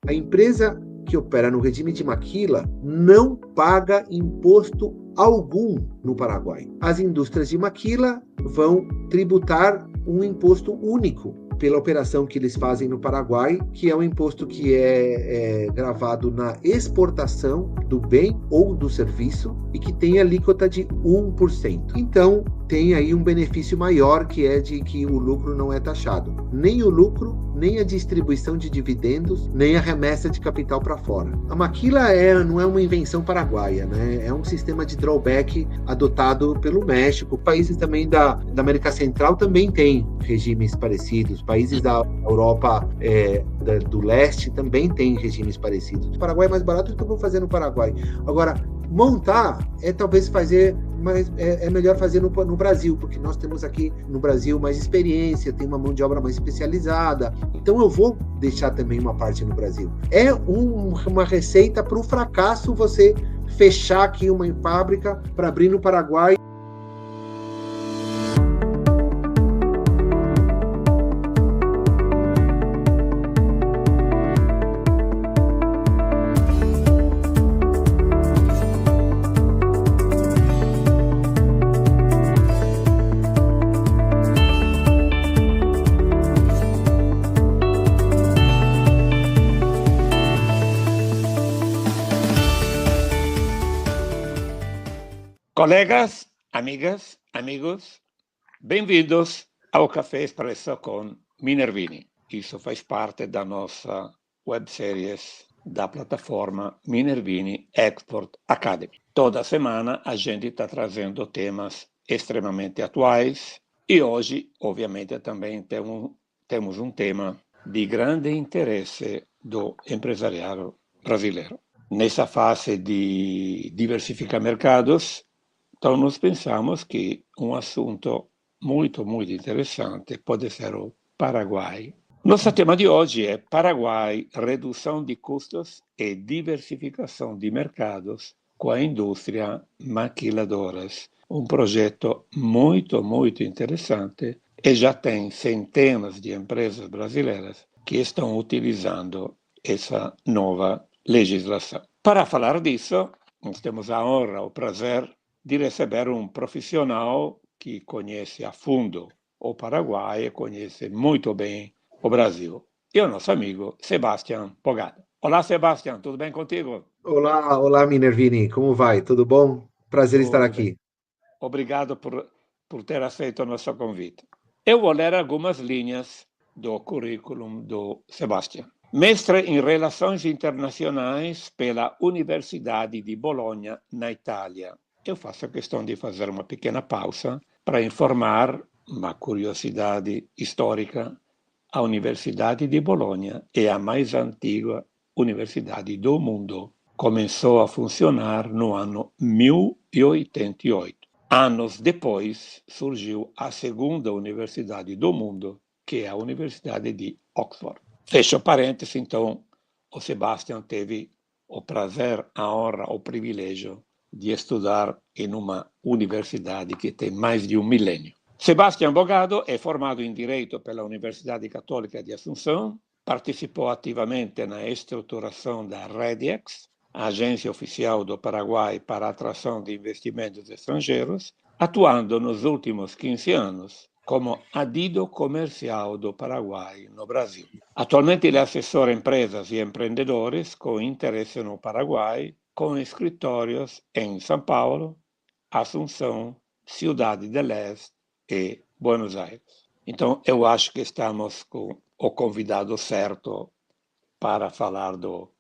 A empresa que opera no regime de maquila não paga imposto algum no Paraguai. As indústrias de maquila vão tributar um imposto único pela operação que eles fazem no Paraguai, que é um imposto que é gravado na exportação do bem ou do serviço e que tem alíquota de 1%. Então, tem aí um benefício maior, que é de que o lucro não é taxado. Nem o lucro, nem a distribuição de dividendos, nem a remessa de capital para fora. A maquila não é uma invenção paraguaia, né? É um sistema de drawback adotado pelo México. Países também da América Central também têm regimes parecidos. Países da Europa do leste também têm regimes parecidos. O Paraguai é mais barato, então vou fazer no Paraguai. Agora, montar talvez fazer, mas é melhor fazer no Brasil, porque nós temos aqui no Brasil mais experiência, tem uma mão de obra mais especializada, então eu vou deixar também uma parte no Brasil. É uma receita para o fracasso você fechar aqui uma fábrica para abrir no Paraguai. Colegas, amigas, amigos, bem-vindos ao Café Expresso com Minervini. Isso faz parte da nossa websérie da plataforma Minervini Export Academy. Toda semana a gente está trazendo temas extremamente atuais e hoje, obviamente, também temos um tema de grande interesse do empresariado brasileiro. Nessa fase de diversificar mercados, então, nós pensamos que um assunto muito, muito interessante pode ser o Paraguai. Nosso tema de hoje é Paraguai, redução de custos e diversificação de mercados com a indústria maquiladoras. Um projeto muito, muito interessante e já tem centenas de empresas brasileiras que estão utilizando essa nova legislação. Para falar disso, nós temos a honra, o prazer de receber um profissional que conhece a fundo o Paraguai e conhece muito bem o Brasil. E o nosso amigo Sebastião Pogada. Olá, Sebastião, tudo bem contigo? Olá, Minervini, como vai? Tudo bom? Prazer estar Tudo bem. aqui. Obrigado por ter aceito o nosso convite. Eu vou ler algumas linhas do currículo do Sebastião. Mestre em Relações Internacionais pela Universidade de Bolonha, na Itália. Eu faço questão de fazer uma pequena pausa para informar uma curiosidade histórica. A Universidade de Bolonha é a mais antiga universidade do mundo. Começou a funcionar no ano 1088. Anos depois, surgiu a segunda universidade do mundo, que é a Universidade de Oxford. Fecho parênteses, então, o Sebastião teve o prazer, a honra, o privilégio de estudar em uma universidade que tem mais de um milênio. Sebastião Bogado é formado em Direito pela Universidade Católica de Assunção, participou ativamente na estruturação da REDIEX, a agência oficial do Paraguai para a atração de investimentos estrangeiros, atuando nos últimos 15 anos como adido comercial do Paraguai no Brasil. Atualmente ele assessora empresas e empreendedores com interesse no Paraguai, com escritórios em São Paulo, Assunção, Cidade del Este e Buenos Aires. Então, eu acho que estamos com o convidado certo para falar do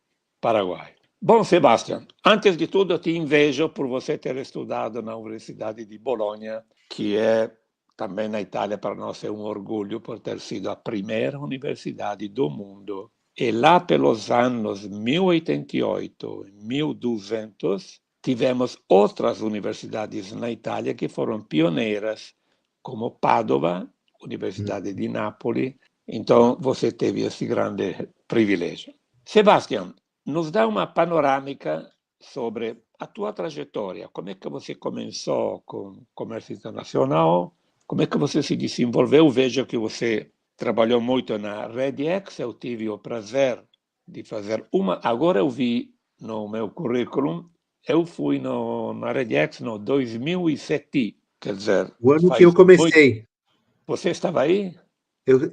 Paraguai. Bom, Sebastião, antes de tudo, eu te invejo por você ter estudado na Universidade de Bolonha, que é também na Itália, para nós é um orgulho por ter sido a primeira universidade do mundo. E lá pelos anos 1088 e 1200, tivemos outras universidades na Itália que foram pioneiras, como Padova, Universidade de Nápoles. Então, você teve esse grande privilégio. Sebastião, nos dá uma panorâmica sobre a tua trajetória. Como é que você começou com comércio internacional? Como é que você se desenvolveu? Vejo que você trabalhou muito na REDIEX. Eu tive o prazer de fazer uma. Agora eu vi no meu currículo, eu fui na Regex no 2007, quer dizer, O ano que eu faz 8. comecei. Você estava aí?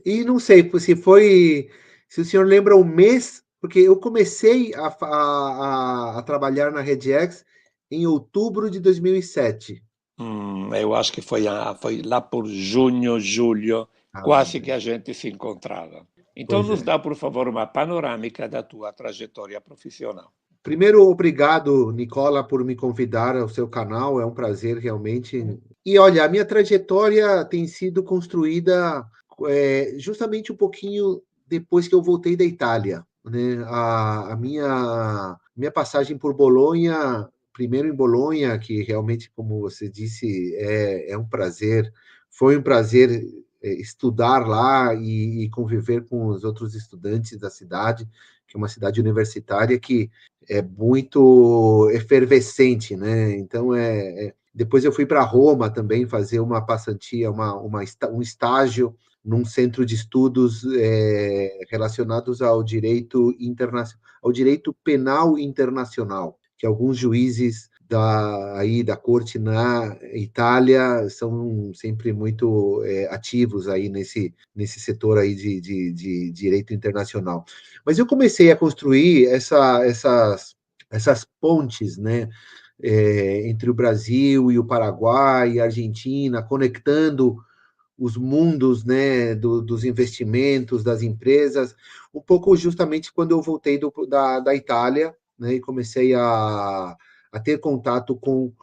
E não sei se foi, se o senhor lembra o mês, porque eu comecei a trabalhar na RedX em outubro de 2007. Eu acho que foi lá por junho, julho, Ah, quase que a gente se encontrava. Então, pois nos é. dá, por favor, uma panorâmica da tua trajetória profissional. Primeiro, obrigado, Nicola, por me convidar ao seu canal. É um prazer realmente. E olha, a minha trajetória tem sido construída justamente um pouquinho depois que eu voltei da Itália, né? A minha passagem por Bolonha, primeiro em Bolonha, que realmente, como você disse, é um prazer. Foi um prazer estudar lá e conviver com os outros estudantes da cidade, que é uma cidade universitária que é muito efervescente, né? Então, depois eu fui para Roma também fazer uma passantia, um estágio num centro de estudos relacionados ao direito internacional, ao direito penal internacional, que alguns juízes da corte na Itália são sempre muito ativos aí nesse setor aí de direito internacional. Mas eu comecei a construir essas pontes, né, entre o Brasil e o Paraguai e a Argentina, conectando os mundos, né, dos investimentos, das empresas, um pouco justamente quando eu voltei da Itália, né, e comecei a ter contato com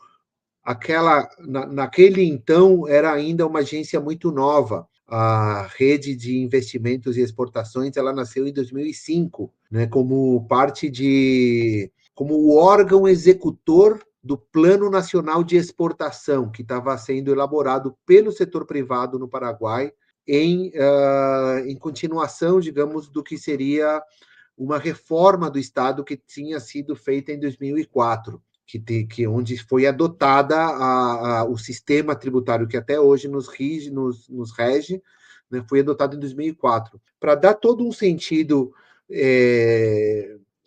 naquele então era ainda uma agência muito nova. A rede de investimentos e exportações, ela nasceu em 2005, né, como o órgão executor do Plano Nacional de Exportação, que estava sendo elaborado pelo setor privado no Paraguai, em continuação, digamos, do que seria uma reforma do Estado que tinha sido feita em 2004, onde foi adotada o sistema tributário que até hoje nos rege, né, foi adotado em 2004. Para dar todo um sentido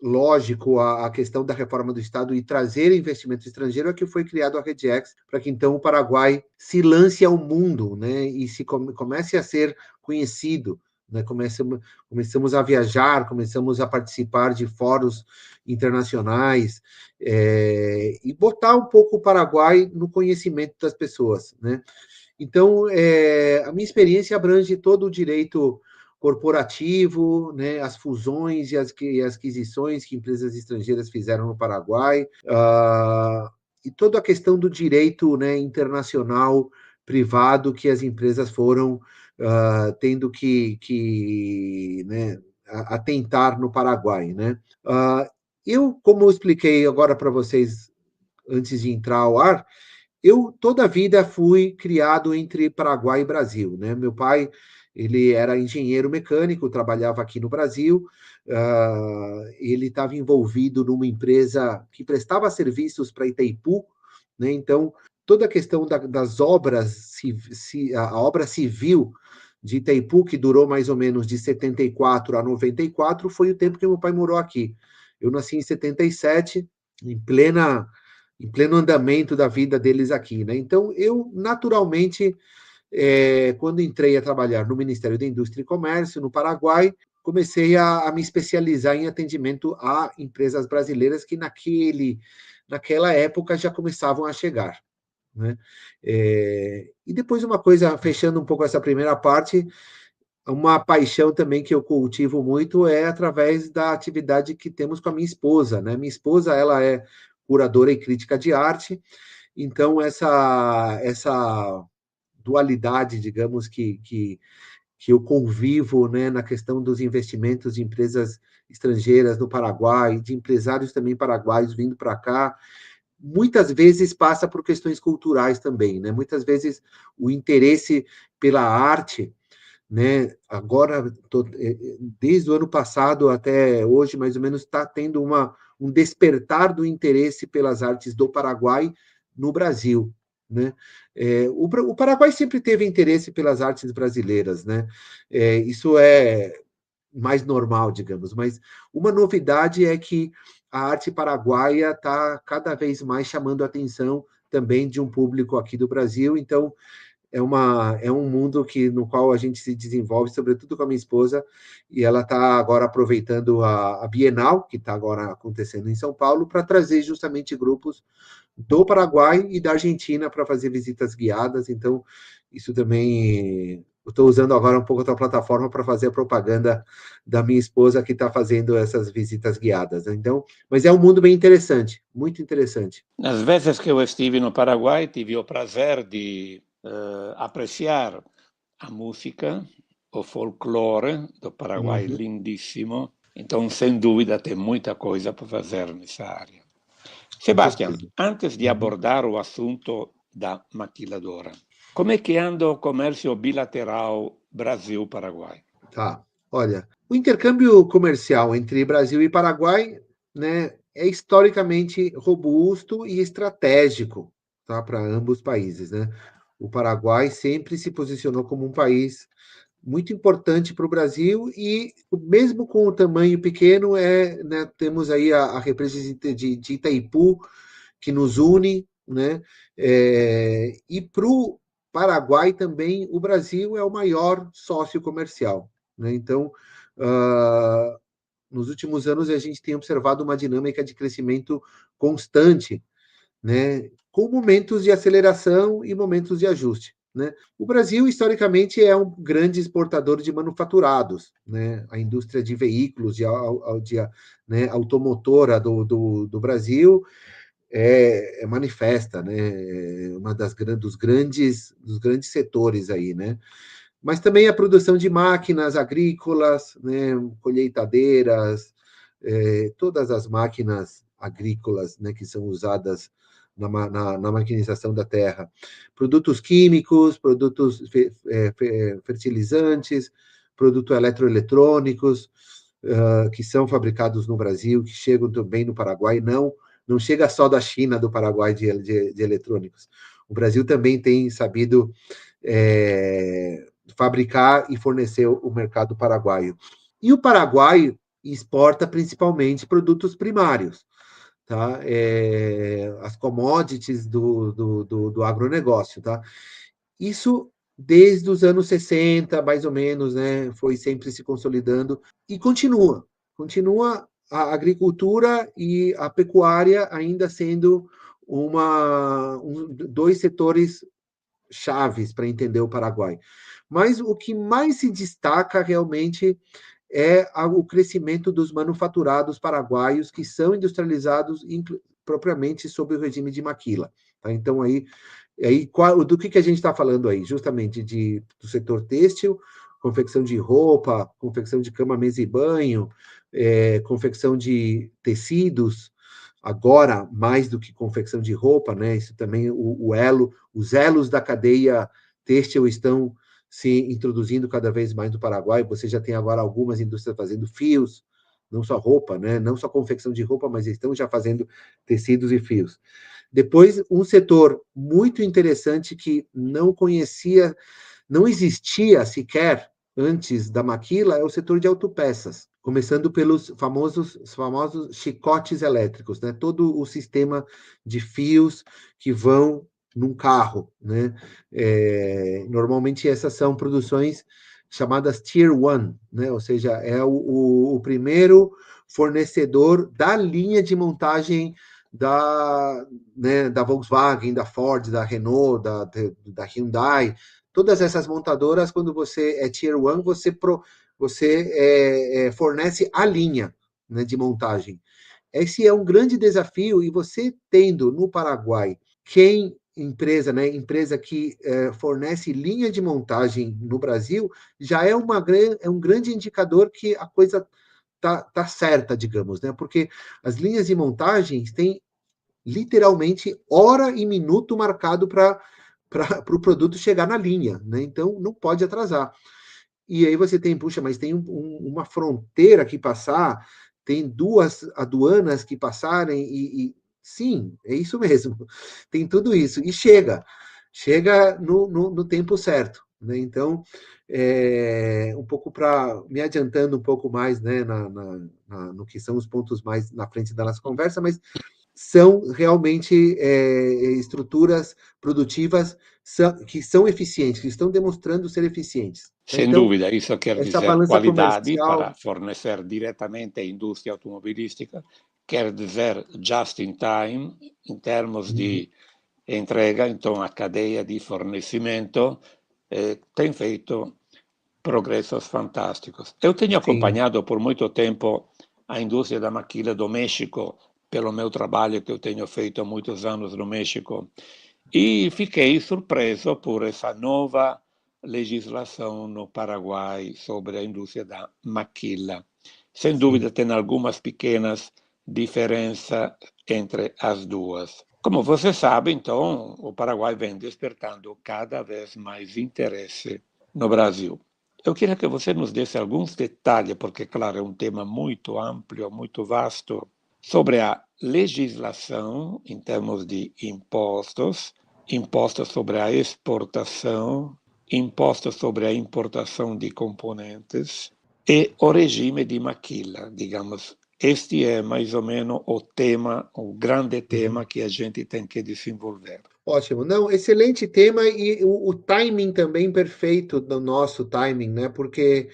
lógico à questão da reforma do Estado e trazer investimento estrangeiro, é que foi criado a RedX, para que então o Paraguai se lance ao mundo, né, e comece a ser conhecido, né, começamos a viajar, começamos a participar de fóruns internacionais, e botar um pouco o Paraguai no conhecimento das pessoas, né? Então, a minha experiência abrange todo o direito corporativo, né, as fusões e as aquisições que empresas estrangeiras fizeram no Paraguai, e toda a questão do direito, né, internacional privado que as empresas foram tendo né, atentar no Paraguai, né? Como eu expliquei agora para vocês antes de entrar ao ar, eu toda a vida fui criado entre Paraguai e Brasil, né? Meu pai, ele era engenheiro mecânico, trabalhava aqui no Brasil, ele estava envolvido numa empresa que prestava serviços para Itaipu, né? Então, toda a questão das obras, a obra civil de Itaipu, que durou mais ou menos de 74 a 94, foi o tempo que meu pai morou aqui. Eu nasci em 77, em pleno andamento da vida deles aqui, né? Então, eu, naturalmente, quando entrei a trabalhar no Ministério da Indústria e Comércio, no Paraguai, comecei a me especializar em atendimento a empresas brasileiras que naquela época já começavam a chegar, né? E depois uma coisa, fechando um pouco essa primeira parte, uma paixão também que eu cultivo muito é através da atividade que temos com a minha esposa, né? Minha esposa, ela é curadora e crítica de arte, então essa dualidade, digamos, que eu convivo, né, na questão dos investimentos de empresas estrangeiras no Paraguai, de empresários também paraguaios vindo para cá, muitas vezes passa por questões culturais também, né? Muitas vezes o interesse pela arte, né? Agora, desde o ano passado até hoje, mais ou menos, está tendo um despertar do interesse pelas artes do Paraguai no Brasil, né? O Paraguai sempre teve interesse pelas artes brasileiras, né? Isso é mais normal, digamos. Mas uma novidade é que a arte paraguaia está cada vez mais chamando a atenção também de um público aqui do Brasil. Então, é um mundo no qual a gente se desenvolve, sobretudo com a minha esposa, e ela está agora aproveitando a Bienal, que está agora acontecendo em São Paulo, para trazer justamente grupos do Paraguai e da Argentina para fazer visitas guiadas. Então, isso também. Eu estou usando agora um pouco a tua plataforma para fazer a propaganda da minha esposa que está fazendo essas visitas guiadas, né? Então, mas é um mundo bem interessante, muito interessante. Nas vezes que eu estive no Paraguai, tive o prazer de apreciar a música, o folclore do Paraguai, lindíssimo. Então, sem dúvida, tem muita coisa para fazer nessa área. Sebastião, antes de abordar o assunto da maquiladora, como é que anda o comércio bilateral Brasil-Paraguai? Tá, olha, o intercâmbio comercial entre Brasil e Paraguai, né, é historicamente robusto e estratégico, tá, para ambos os países, né? O Paraguai sempre se posicionou como um país muito importante para o Brasil e mesmo com o tamanho pequeno, né, temos aí a represa de Itaipu que nos une, né? E para o Paraguai também, o Brasil é o maior sócio comercial, né? Então, nos últimos anos a gente tem observado uma dinâmica de crescimento constante, né? Com momentos de aceleração e momentos de ajuste, né? O Brasil, historicamente, é um grande exportador de manufaturados, né? A indústria de veículos, né, automotora do Brasil é manifesta, né? Uma dos grandes setores aí, né? Mas também a produção de máquinas agrícolas, né? Colheitadeiras, todas as máquinas agrícolas, né? Que são usadas na maquinização da terra. Produtos químicos, produtos fertilizantes, produtos eletroeletrônicos, que são fabricados no Brasil, que chegam também no Paraguai, não chega só da China, do Paraguai, de eletrônicos. O Brasil também tem sabido fabricar e fornecer o mercado paraguaio. E o Paraguai exporta principalmente produtos primários, tá? As commodities do agronegócio, tá? Isso desde os anos 60, mais ou menos, né? Foi sempre se consolidando e continua. Continua a agricultura e a pecuária ainda sendo dois setores chaves para entender o Paraguai. Mas o que mais se destaca realmente é o crescimento dos manufaturados paraguaios que são industrializados propriamente sob o regime de maquila. Tá? Então, do que a gente está falando aí? Justamente do setor têxtil, confecção de roupa, confecção de cama, mesa e banho, confecção de tecidos, agora mais do que confecção de roupa, né? Isso também, os elos da cadeia têxtil estão se introduzindo cada vez mais no Paraguai. Você já tem agora algumas indústrias fazendo fios, não só roupa, né? Não só confecção de roupa, mas estão já fazendo tecidos e fios. Depois, um setor muito interessante que não existia sequer antes da maquila é o setor de autopeças, começando pelos famosos chicotes elétricos, né? Todo o sistema de fios que vão num carro, né? Normalmente essas são produções chamadas Tier 1, né? Ou seja, é o primeiro fornecedor da linha de montagem né, da Volkswagen, da Ford, da Renault, da Hyundai, todas essas montadoras, quando você é Tier 1, você fornece a linha, né, de montagem. Esse é um grande desafio, e você tendo no Paraguai empresa que fornece linha de montagem no Brasil, já é um grande indicador que a coisa tá certa, digamos, né? Porque as linhas de montagens têm literalmente hora e minuto marcado para o produto chegar na linha, né? Então não pode atrasar. E aí você tem, puxa, mas tem uma fronteira que passar, tem 2 aduanas que passarem, sim, é isso mesmo, tem tudo isso, e chega no tempo certo, né? Então, um pouco para me adiantando um pouco mais, né, no que são os pontos mais na frente da nossa conversa, mas são realmente estruturas produtivas que são eficientes, que estão demonstrando ser eficientes, né? Sem Então, dúvida, isso quer essa dizer balança qualidade comercial, para fornecer diretamente à indústria automobilística, quer dizer just in time, em termos de entrega, então a cadeia de fornecimento tem feito progressos fantásticos. Eu tenho sim, acompanhado por muito tempo a indústria da maquila do México, pelo meu trabalho que eu tenho feito há muitos anos no México, e fiquei surpreso por essa nova legislação no Paraguai sobre a indústria da maquila. Sem sim. dúvida, tem algumas pequenas diferenças entre as duas. Como você sabe, então, o Paraguai vem despertando cada vez mais interesse no Brasil. Eu queria que você nos desse alguns detalhes, porque, claro, é um tema muito amplo, muito vasto, sobre a legislação em termos de impostos, impostos sobre a exportação, impostos sobre a importação de componentes e o regime de maquila, digamos. Este é mais ou menos o tema, o grande Uhum. tema que a gente tem que desenvolver. Ótimo. Não, excelente tema e o timing também perfeito do nosso timing, né? Porque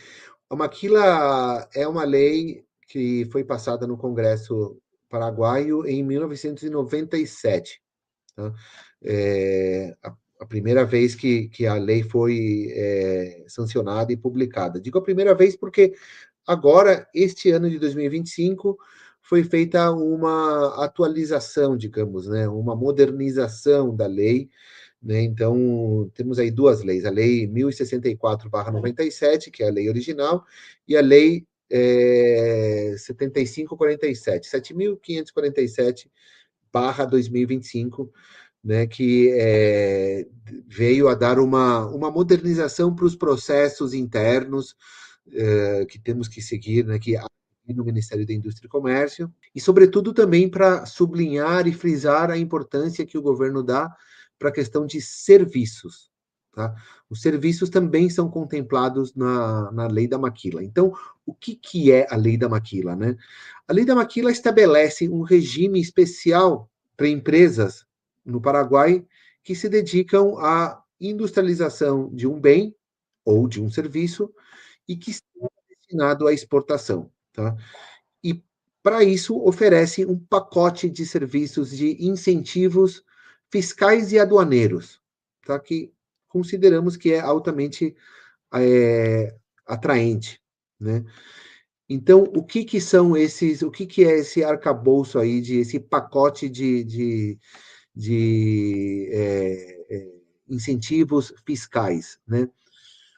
a Maquila é uma lei que foi passada no Congresso paraguaio em 1997, tá? A primeira vez que a lei foi sancionada e publicada. Digo a primeira vez porque agora, este ano de 2025, foi feita uma atualização, digamos, né, uma modernização da lei, né? Então, temos aí duas leis, a Lei 1064/97, que é a lei original, e a Lei 7547, 7547/2025, né, que veio a dar uma modernização para os processos internos que temos que seguir, né, que há no Ministério da Indústria e Comércio, e, sobretudo, também para sublinhar e frisar a importância que o governo dá para a questão de serviços. Tá? Os serviços também são contemplados na lei da maquila. Então, o que é a lei da maquila? Né? A lei da maquila estabelece um regime especial para empresas no Paraguai que se dedicam à industrialização de um bem ou de um serviço e que está destinado à exportação. Tá? E, para isso, oferece um pacote de serviços de incentivos fiscais e aduaneiros, tá? Que consideramos que é altamente atraente. Né? Então, o que é esse arcabouço aí, esse pacote de incentivos fiscais? Né?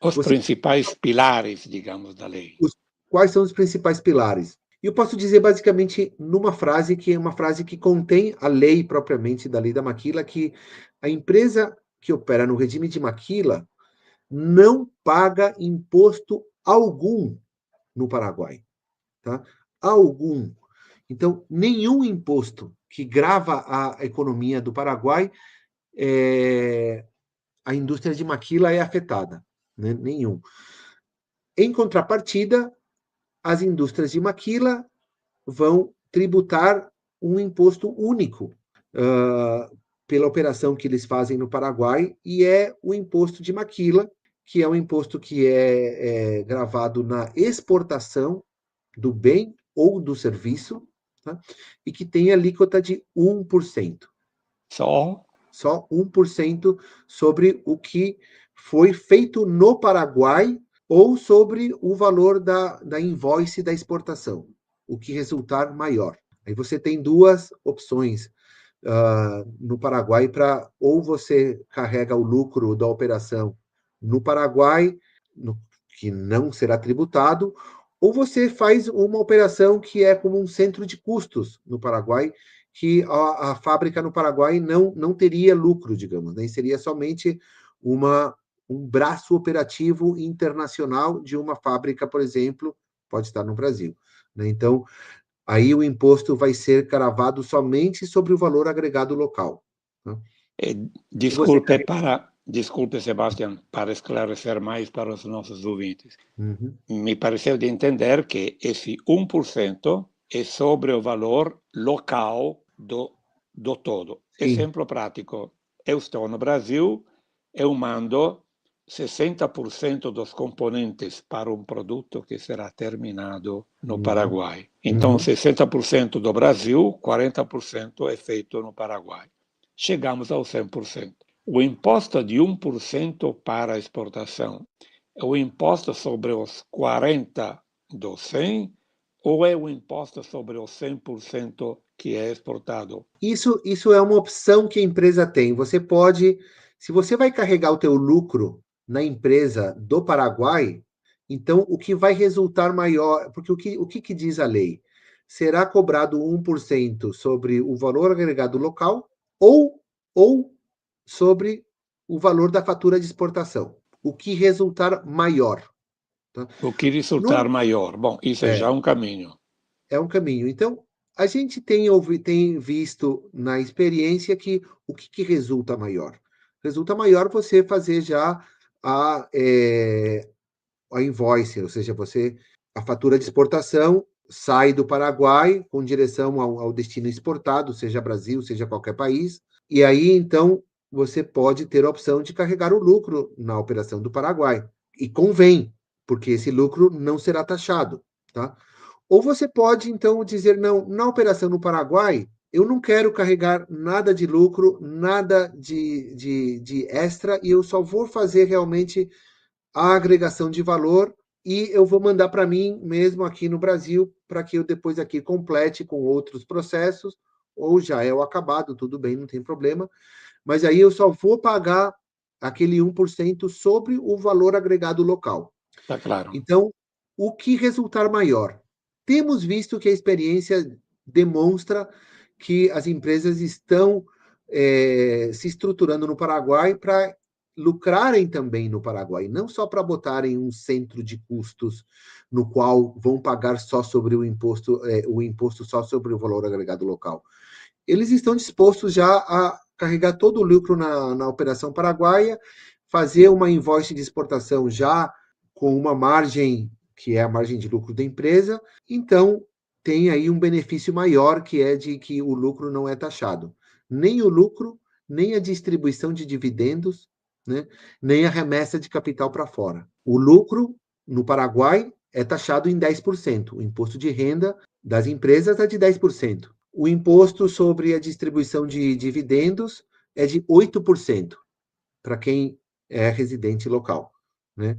Os Você principais pilares, digamos, da lei. Quais são os principais pilares? E eu posso dizer basicamente numa frase que é uma frase que contém a lei propriamente da lei da maquila, que a empresa que opera no regime de maquila não paga imposto algum no Paraguai, tá? Algum. Então, nenhum imposto que grava a economia do Paraguai, a indústria de maquila é afetada, né? Nenhum. Em contrapartida, as indústrias de maquila vão tributar um imposto único pela operação que eles fazem no Paraguai, e é o imposto de maquila, que é um imposto que é gravado na exportação do bem ou do serviço, tá? E que tem alíquota de 1%. Só Só 1% sobre o que foi feito no Paraguai ou sobre o valor da invoice da exportação, o que resultar maior. Aí você tem duas opções no Paraguai para ou você carrega o lucro da operação no Paraguai, que não será tributado, ou você faz uma operação que é como um centro de custos no Paraguai, que a fábrica no Paraguai não teria lucro, digamos, né? E seria somente um braço operativo internacional de uma fábrica, por exemplo, pode estar no Brasil. Né? Então, aí o imposto vai ser cravado somente sobre o valor agregado local. Né? Se você desculpe, carrega... Desculpe, Sebastião, para esclarecer mais para os nossos ouvintes. Uhum. Me pareceu de entender que esse 1% é sobre o valor local do todo. Sim. Exemplo prático, eu estou no Brasil, eu mando 60% dos componentes para um produto que será terminado no Paraguai. Então, 60% do Brasil, 40% é feito no Paraguai. Chegamos ao 100%. O imposto de 1% para a exportação é o imposto sobre os 40% do 100% ou é o imposto sobre os 100% que é exportado? Isso é uma opção que a empresa tem. Você pode, se você vai carregar o teu lucro na empresa do Paraguai, então o que vai resultar maior, porque o que diz a lei? Será cobrado 1% sobre o valor agregado local ou sobre o valor da fatura de exportação. O que resultar maior. Tá? O que resultar maior? Bom, isso é já um caminho. É um caminho. Então, a gente tem visto na experiência que o que resulta maior? Resulta maior você fazer já a invoice, ou seja, a fatura de exportação sai do Paraguai com direção ao destino exportado, seja Brasil, seja qualquer país, e aí, então, você pode ter a opção de carregar o lucro na operação do Paraguai. E convém, porque esse lucro não será taxado, tá? Ou você pode, então, dizer, não, na operação no Paraguai, eu não quero carregar nada de lucro, nada de extra, e eu só vou fazer realmente a agregação de valor e eu vou mandar para mim mesmo aqui no Brasil, para que eu depois aqui complete com outros processos, ou já é o acabado, tudo bem, não tem problema, mas aí eu só vou pagar aquele 1% sobre o valor agregado local. Tá claro. Então, o que resultar maior? Temos visto que a experiência demonstra que as empresas estão se estruturando no Paraguai para lucrarem também no Paraguai, não só para botarem um centro de custos no qual vão pagar só sobre o imposto só sobre o valor agregado local. Eles estão dispostos já a carregar todo o lucro na operação paraguaia, fazer uma invoice de exportação já com uma margem que é a margem de lucro da empresa, então tem aí um benefício maior, que é de que o lucro não é taxado. Nem o lucro, nem a distribuição de dividendos, né, nem a remessa de capital para fora. O lucro no Paraguai é taxado em 10%. O imposto de renda das empresas é de 10%. O imposto sobre a distribuição de dividendos é de 8% para quem é residente local, né?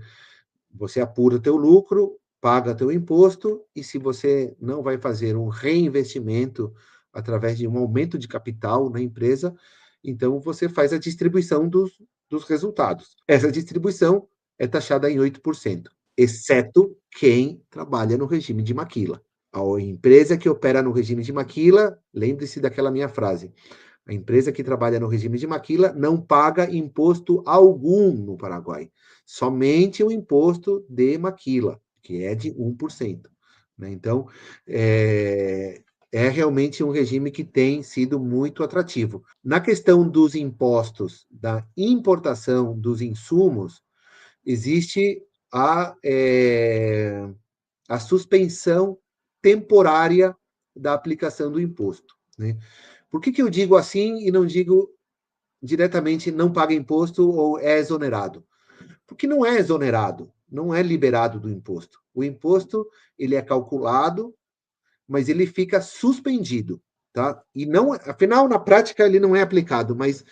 Você apura teu lucro, paga teu imposto, e se você não vai fazer um reinvestimento através de um aumento de capital na empresa, então você faz a distribuição dos resultados. Essa distribuição é taxada em 8%, exceto quem trabalha no regime de maquila. A empresa que opera no regime de maquila, lembre-se daquela minha frase, a empresa que trabalha no regime de maquila não paga imposto algum no Paraguai, somente o imposto de maquila, que é de 1%. Né? Então, é realmente um regime que tem sido muito atrativo. Na questão dos impostos, da importação dos insumos, existe a suspensão temporária da aplicação do imposto. Né? Por que eu digo assim e não digo diretamente não paga imposto ou é exonerado? Porque não é exonerado, não é liberado do imposto. O imposto, ele é calculado, mas ele fica suspendido, tá? E não, afinal, na prática, ele não é aplicado, mas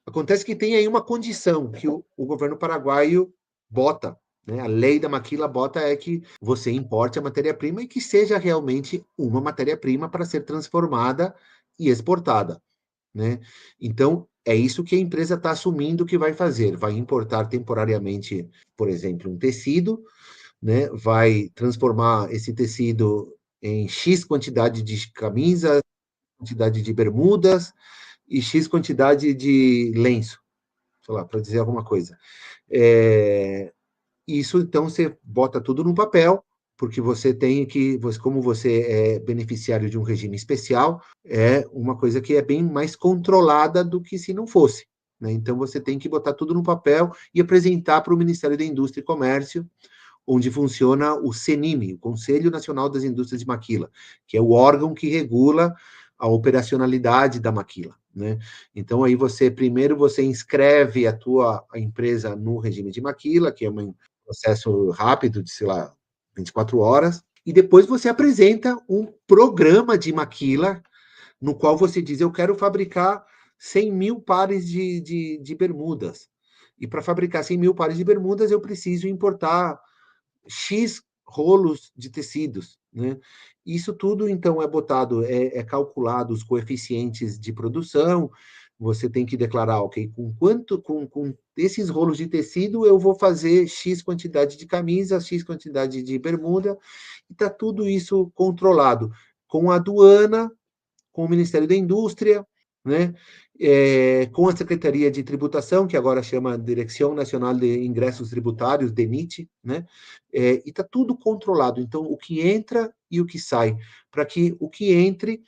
acontece que tem aí uma condição que o governo paraguaio bota, né? A lei da maquila bota é que você importe a matéria-prima e que seja realmente uma matéria-prima para ser transformada e exportada, né? Então, é isso que a empresa está assumindo que vai fazer. Vai importar temporariamente, por exemplo, um tecido, né? Vai transformar esse tecido em X quantidade de camisas, quantidade de bermudas e X quantidade de lenço, sei lá, para dizer alguma coisa. Isso, então, você bota tudo no papel, porque você tem que, como você é beneficiário de um regime especial, é uma coisa que é bem mais controlada do que se não fosse. né? Então, você tem que botar tudo no papel e apresentar para o Ministério da Indústria e Comércio, onde funciona o CNIM, o Conselho Nacional das Indústrias de Maquila, que é o órgão que regula a operacionalidade da maquila, né? Então, aí primeiro você inscreve a empresa no regime de maquila, que é um processo rápido de, sei lá, 24 horas, e depois você apresenta um programa de maquila, no qual você diz, eu quero fabricar 100 mil pares de bermudas. E para fabricar 100 mil pares de bermudas, eu preciso importar X rolos de tecidos, né? Isso tudo, então, é botado, é calculado os coeficientes de produção, você tem que declarar, ok, com esses rolos de tecido, eu vou fazer X quantidade de camisa, X quantidade de bermuda, e está tudo isso controlado com a aduana, com o Ministério da Indústria, né? Com a Secretaria de Tributação, que agora chama Direção Nacional de Ingressos Tributários, DENIT, né? E está tudo controlado. Então, o que entra e o que sai, para que o que entre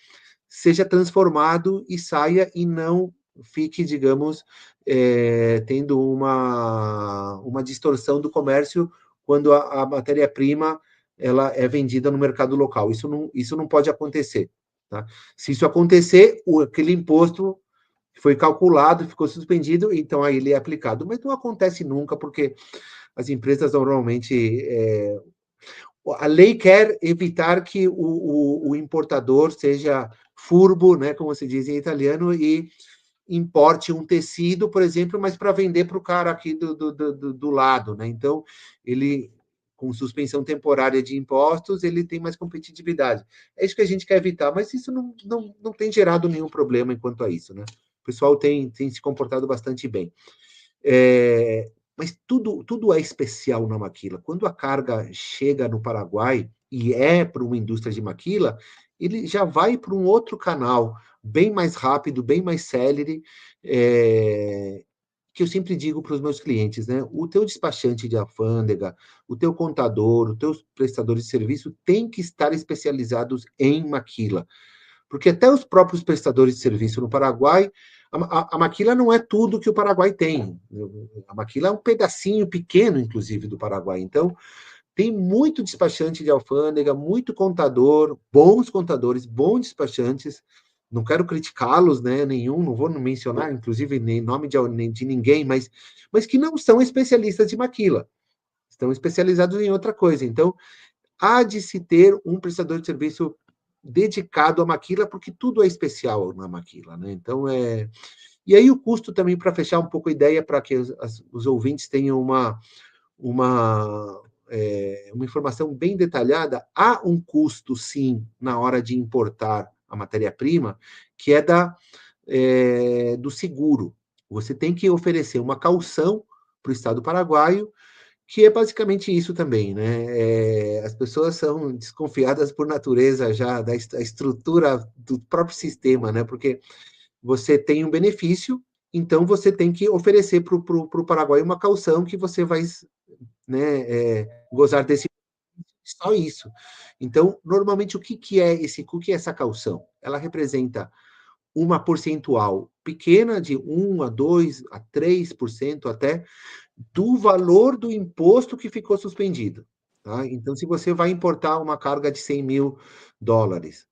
seja transformado e saia e não fique, digamos, tendo uma distorção do comércio quando a matéria-prima ela é vendida no mercado local. Isso não pode acontecer. Tá? Se isso acontecer, aquele imposto foi calculado, ficou suspendido, então aí ele é aplicado. Mas não acontece nunca, porque as empresas normalmente. A lei quer evitar que o importador seja furbo, né, como se diz em italiano, e importe um tecido, por exemplo, mas para vender para o cara aqui do lado. Né? Então, ele, com suspensão temporária de impostos, ele tem mais competitividade. É isso que a gente quer evitar, mas isso não tem gerado nenhum problema enquanto a isso. Né? O pessoal tem se comportado bastante bem. Mas tudo é especial na maquila. Quando a carga chega no Paraguai e é para uma indústria de maquila, ele já vai para um outro canal, bem mais rápido, bem mais célere, que eu sempre digo para os meus clientes, né? O teu despachante de alfândega, o teu contador, o teu prestador de serviço tem que estar especializados em maquila. Porque até os próprios prestadores de serviço no Paraguai, a maquila não é tudo que o Paraguai tem. A maquila é um pedacinho pequeno, inclusive, do Paraguai. Então, tem muito despachante de alfândega, muito contador, bons contadores, bons despachantes. Não quero criticá-los, né? Não vou mencionar, inclusive, nem nome de ninguém, mas que não são especialistas de maquila. Estão especializados em outra coisa. Então, há de se ter um prestador de serviço dedicado à maquila, porque tudo é especial na maquila, né? Então, E aí o custo também, para fechar um pouco a ideia, para que os ouvintes tenham uma informação bem detalhada, há um custo, sim, na hora de importar a matéria-prima, que é do seguro. Você tem que oferecer uma caução para o Estado paraguaio, que é basicamente isso também, né? As pessoas são desconfiadas por natureza já da estrutura do próprio sistema, né? Porque você tem um benefício, então você tem que oferecer para o Paraguai uma caução que você vai, né, gozar desse só isso. Então, normalmente, o que é essa caução? Ela representa uma percentual pequena, de 1 a 2 a 3% até, do valor do imposto que ficou suspendido. Tá? Então, se você vai importar uma carga de 100 mil dólares,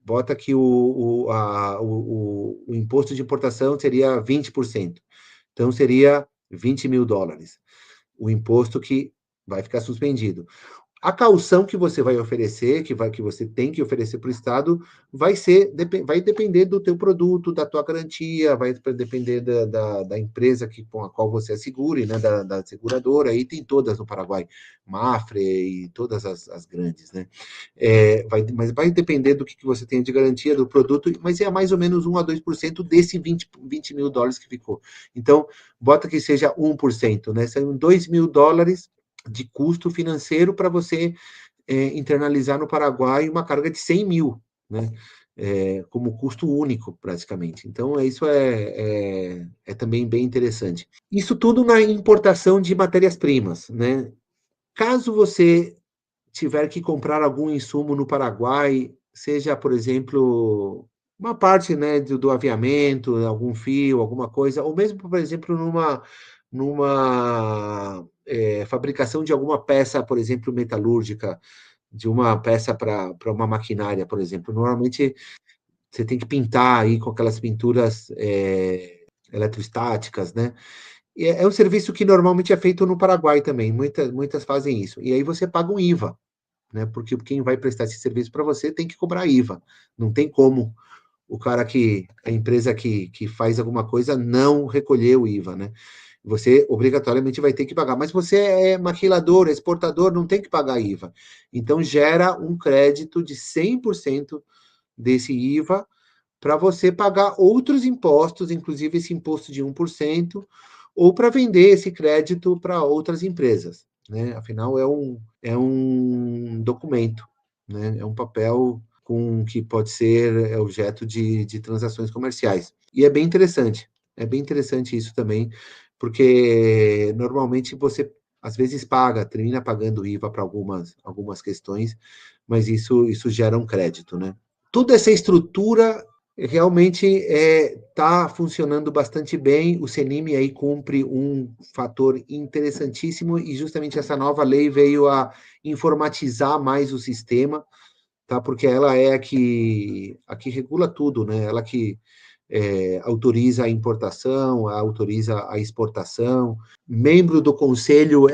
bota que o imposto de importação seria 20%. Então, seria 20 mil dólares. O imposto que vai ficar suspendido. A caução que você vai oferecer, que você tem que oferecer para o Estado, vai depender do teu produto, da tua garantia, vai depender da empresa com a qual você assegure, né, da seguradora, aí tem todas no Paraguai, Mafre e todas as grandes, né? Mas vai depender do que você tem de garantia do produto, mas é mais ou menos 1 a 2% desse 20 mil dólares que ficou. Então, bota que seja 1%, né? São 2 mil dólares de custo financeiro para você internalizar no Paraguai uma carga de 100 mil, né? Como custo único, praticamente. Então, isso é também bem interessante. Isso tudo na importação de matérias-primas, né? Caso você tiver que comprar algum insumo no Paraguai, seja, por exemplo, uma parte, né, do aviamento, algum fio, alguma coisa, ou mesmo, por exemplo, numa fabricação de alguma peça, por exemplo, metalúrgica, de uma peça para uma maquinária, por exemplo. Normalmente você tem que pintar aí com aquelas pinturas eletrostáticas, né? E é um serviço que normalmente é feito no Paraguai também, muitas fazem isso. E aí você paga um IVA, né? Porque quem vai prestar esse serviço para você tem que cobrar IVA. Não tem como a empresa que faz alguma coisa não recolher o IVA, né? Você obrigatoriamente vai ter que pagar. Mas você é maquilador, exportador, não tem que pagar IVA. Então gera um crédito de 100% desse IVA para você pagar outros impostos, inclusive esse imposto de 1%, ou para vender esse crédito para outras empresas, né? Afinal, é um documento, né? É um papel que pode ser objeto de transações comerciais. E é bem interessante isso também, porque normalmente você às vezes termina pagando IVA para algumas questões, mas isso gera um crédito, né? Toda essa estrutura realmente está funcionando bastante bem. O CENIMI aí cumpre um fator interessantíssimo e justamente essa nova lei veio a informatizar mais o sistema, tá? Porque ela é a que regula tudo, né? Ela que autoriza a importação, autoriza a exportação. Membro do conselho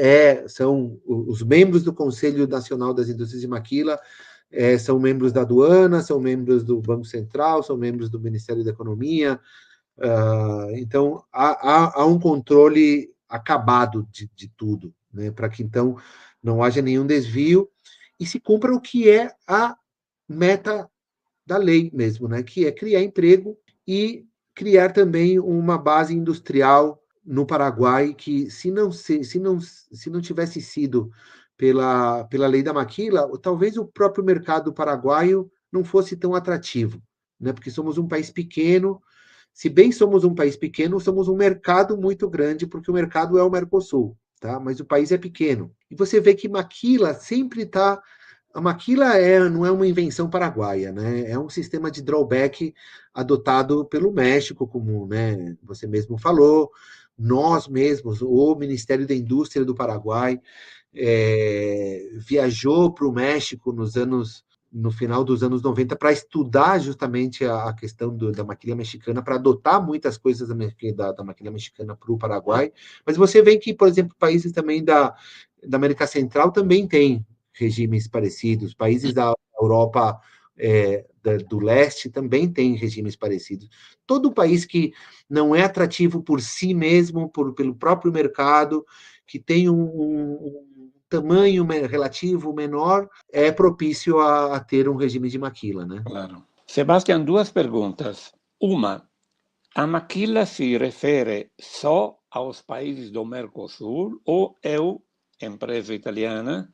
são os membros do Conselho Nacional das Indústrias de Maquila, são membros da aduana, são membros do Banco Central, são membros do Ministério da Economia. Então, há um controle acabado de tudo, né, para que, então, não haja nenhum desvio e se cumpra o que é a meta da lei mesmo, né, que é criar emprego e criar também uma base industrial no Paraguai que, se não tivesse sido pela lei da maquila, talvez o próprio mercado paraguaio não fosse tão atrativo, né? Porque somos um país pequeno. Se bem somos um país pequeno, somos um mercado muito grande, porque o mercado é o Mercosul, tá? Mas o país é pequeno. E você vê que maquila sempre está. A maquila não é uma invenção paraguaia, né? É um sistema de drawback adotado pelo México, como, né, você mesmo falou. Nós mesmos, o Ministério da Indústria do Paraguai, viajou para o México no final dos anos 90 para estudar justamente a questão da maquila mexicana, para adotar muitas coisas da maquila mexicana para o Paraguai. Mas você vê que, por exemplo, países também da América Central também têm regimes parecidos, países da Europa do leste também têm regimes parecidos. Todo país que não é atrativo por si mesmo, pelo próprio mercado, que tem um tamanho relativo menor, é propício a ter um regime de maquila, né? Claro. Sebastião, duas perguntas. Uma, a maquila se refere só aos países do Mercosul ou eu, empresa italiana,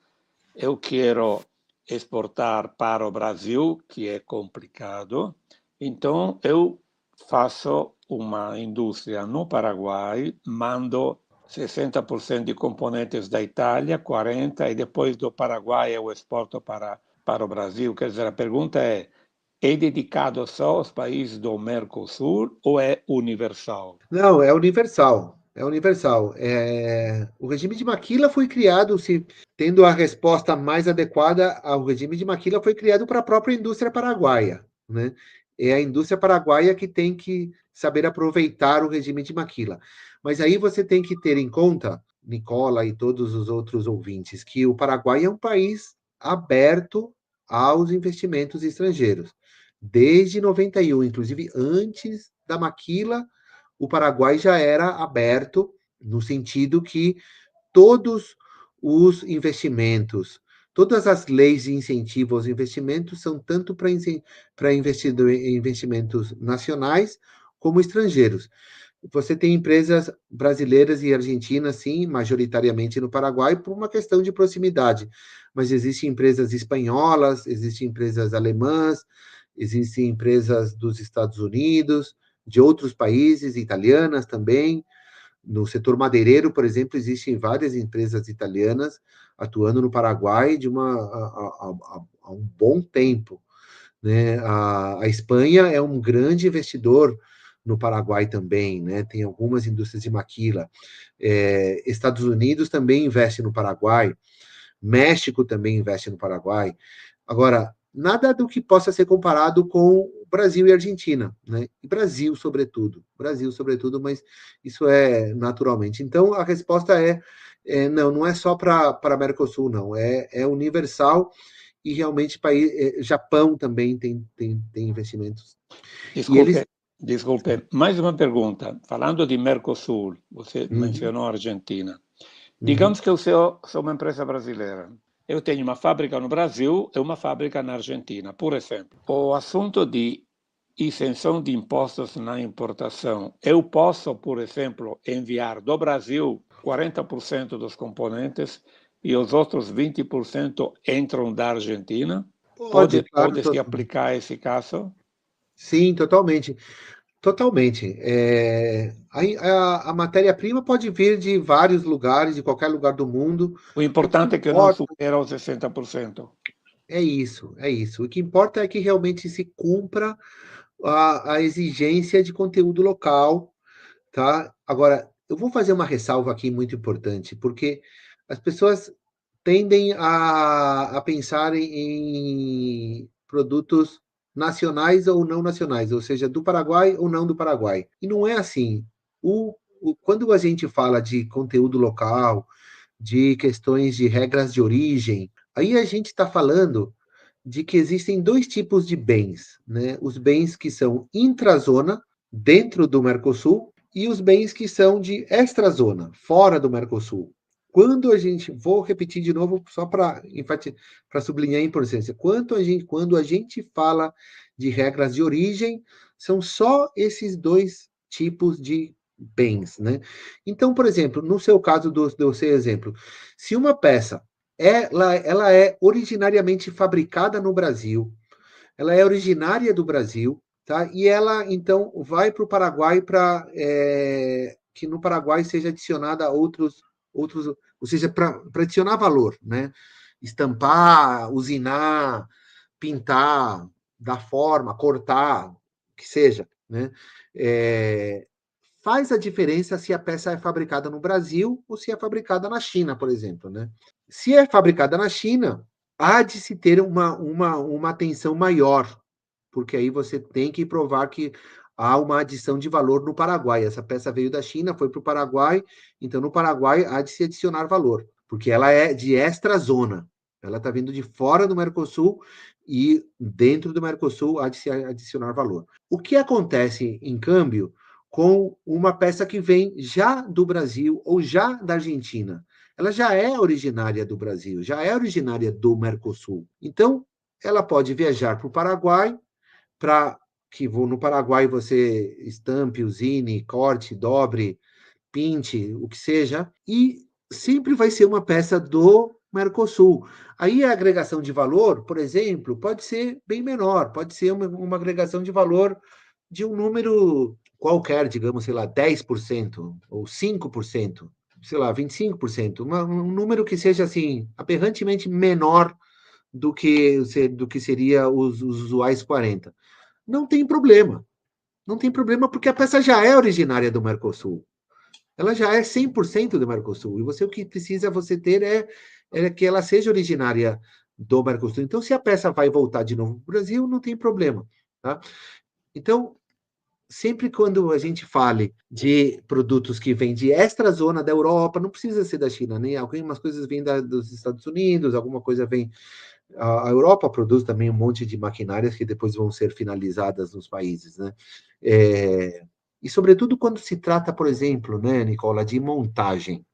eu quero exportar para o Brasil, que é complicado, então eu faço uma indústria no Paraguai, mando 60% de componentes da Itália, 40%, e depois do Paraguai eu exporto para o Brasil. Quer dizer, a pergunta é dedicado só aos países do Mercosul ou é universal? Não, é universal. É universal. O regime de maquila foi criado, tendo a resposta mais adequada ao regime de maquila, foi criado para a própria indústria paraguaia, né? É a indústria paraguaia que tem que saber aproveitar o regime de maquila. Mas aí você tem que ter em conta, Nicola e todos os outros ouvintes, que o Paraguai é um país aberto aos investimentos estrangeiros. Desde 91, inclusive antes da maquila, o Paraguai já era aberto, no sentido que todos os investimentos, todas as leis de incentivo aos investimentos são tanto para investimentos nacionais como estrangeiros. Você tem empresas brasileiras e argentinas, sim, majoritariamente no Paraguai, por uma questão de proximidade. Mas existem empresas espanholas, existem empresas alemãs, existem empresas dos Estados Unidos, de outros países, italianas também. No setor madeireiro, por exemplo, existem várias empresas italianas atuando no Paraguai há um bom tempo. né? A Espanha é um grande investidor no Paraguai também, né? Tem algumas indústrias de maquila. Estados Unidos também investe no Paraguai, México também investe no Paraguai. Agora, nada do que possa ser comparado com Brasil e Argentina, né? E Brasil, sobretudo, mas isso é naturalmente. Então, a resposta não é só para Mercosul, não, é universal e realmente Japão também tem investimentos. E eles. Desculpe, mais uma pergunta. Falando de Mercosul, você Uhum, mencionou a Argentina. uhum, Digamos que eu sou uma empresa brasileira. Eu tenho uma fábrica no Brasil e uma fábrica na Argentina, por exemplo. O assunto de isenção de impostos na importação, eu posso, por exemplo, enviar do Brasil 40% dos componentes e os outros 20% entram da Argentina? pode, claro, Pode se aplicar esse caso? sim, totalmente. Totalmente. A matéria-prima pode vir de vários lugares, de qualquer lugar do mundo. O O que importante é que não importa supera os 60%. é isso, é isso. O que importa é que realmente se cumpra a exigência de conteúdo local, tá? Agora, eu vou fazer uma ressalva aqui muito importante, porque as pessoas tendem a pensar em produtos nacionais ou não nacionais, ou seja, do Paraguai ou não do Paraguai. E não é assim. Quando a gente fala de conteúdo local, de questões de regras de origem, aí a gente está falando de que existem dois tipos de bens, né? Os bens que são intrazona, dentro do Mercosul, e os bens que são de extrazona, fora do Mercosul. Vou repetir de novo só para sublinhar a importância. Quando a gente fala de regras de origem, são só esses dois tipos de bens, né? Então, por exemplo, no seu caso do seu exemplo, se uma peça ela é originariamente fabricada no Brasil, ela é originária do Brasil, tá? E ela então vai para o Paraguai para que no Paraguai seja adicionada outros, ou seja, para adicionar valor, né? Estampar, usinar, pintar, dar forma, cortar, o que seja, né? É, faz a diferença se a peça é fabricada no Brasil ou se é fabricada na China, por exemplo, né? Se é fabricada na China, há de se ter uma atenção maior, porque aí você tem que provar que há uma adição de valor no Paraguai. Essa peça veio da China, foi para o Paraguai, então no Paraguai há de se adicionar valor, porque ela é de extra zona. Ela está vindo de fora do Mercosul e dentro do Mercosul há de se adicionar valor. O que acontece, em câmbio, com uma peça que vem já do Brasil ou já da Argentina? Ela já é originária do Brasil, já é originária do Mercosul. Então, ela pode viajar para o Paraguai, para que no Paraguai você estampe, usine, corte, dobre, pinte, o que seja, e sempre vai ser uma peça do Mercosul. Aí a agregação de valor, por exemplo, pode ser bem menor, pode ser uma agregação de valor de um número qualquer, digamos, sei lá, 10% ou 5%, sei lá, 25%, um número que seja assim, aberrantemente menor do que seria os usuais 40. Não tem problema. Não tem problema porque a peça já é originária do Mercosul. Ela já é 100% do Mercosul. E o que precisa você ter é que ela seja originária do Mercosul. Então, se a peça vai voltar de novo para o Brasil, não tem problema. Tá? Então, sempre quando a gente fale de produtos que vêm de extra zona da Europa, não precisa ser da China, né? Algumas coisas vêm dos Estados Unidos, alguma coisa vem. A Europa produz também um monte de maquinárias que depois vão ser finalizadas nos países, né? E sobretudo quando se trata, por exemplo, né, Nicola, de montagem,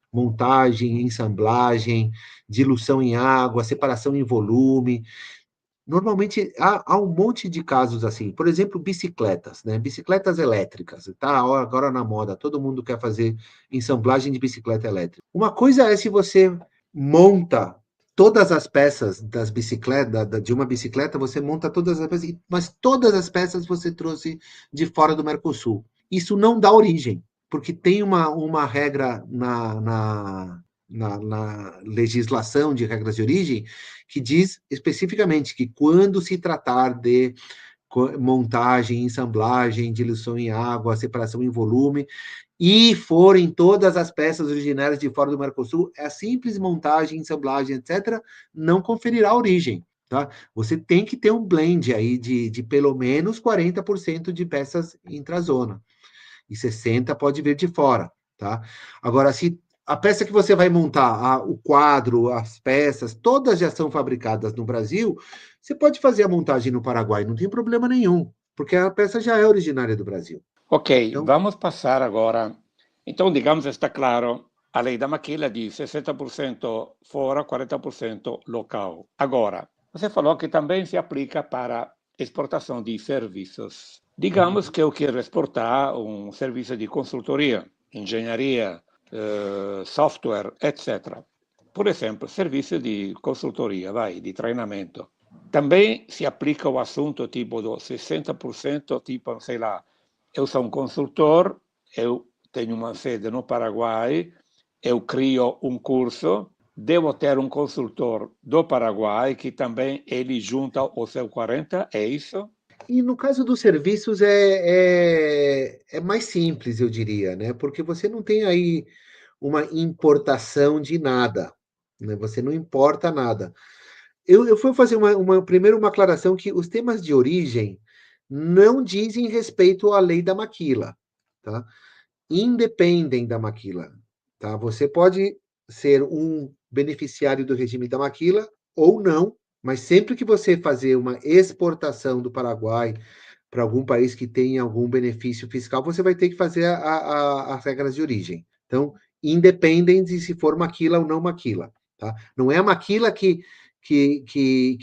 ensamblagem, diluição em água, separação em volume. Normalmente há um monte de casos assim, por exemplo, bicicletas, né? Bicicletas elétricas, tá agora na moda, todo mundo quer fazer ensamblagem de bicicleta elétrica. Uma coisa é se você monta todas as peças das bicicletas, de uma bicicleta, você monta todas as peças, mas todas as peças você trouxe de fora do Mercosul. Isso não dá origem, porque tem uma regra na legislação de regras de origem, que diz especificamente que quando se tratar de montagem, ensamblagem, diluição em água, separação em volume, e forem todas as peças originárias de fora do Mercosul, a simples montagem, ensamblagem, etc., não conferirá origem. Tá? Você tem que ter um blend aí de pelo menos 40% de peças intrazona, e 60% pode vir de fora. Tá? Agora, se a peça que você vai montar, o quadro, as peças, todas já são fabricadas no Brasil, você pode fazer a montagem no Paraguai, não tem problema nenhum, porque a peça já é originária do Brasil. Ok, Então, vamos passar agora. Então, digamos, está claro, a lei da maquila diz 60% fora, 40% local. Agora, você falou que também se aplica para exportação de serviços. Digamos que eu quero exportar um serviço de consultoria, engenharia, software, etc. Por exemplo, serviço de consultoria, de treinamento. Também se aplica o assunto tipo do 60%, tipo, sei lá, eu sou um consultor, eu tenho uma sede no Paraguai, eu crio um curso, devo ter um consultor do Paraguai que também ele junta o seu 40, é isso? e no caso dos serviços é mais simples, eu diria, né? Porque você não tem aí uma importação de nada, né? Você não importa nada. Eu fui fazer primeiro uma aclaração que os temas de origem não dizem respeito à lei da maquila, tá? Independem da maquila, tá? Você pode ser um beneficiário do regime da maquila ou não, mas sempre que você fazer uma exportação do Paraguai para algum país que tenha algum benefício fiscal, você vai ter que fazer as regras de origem. Então, independente de se for maquila ou não maquila, tá? Não é a maquila que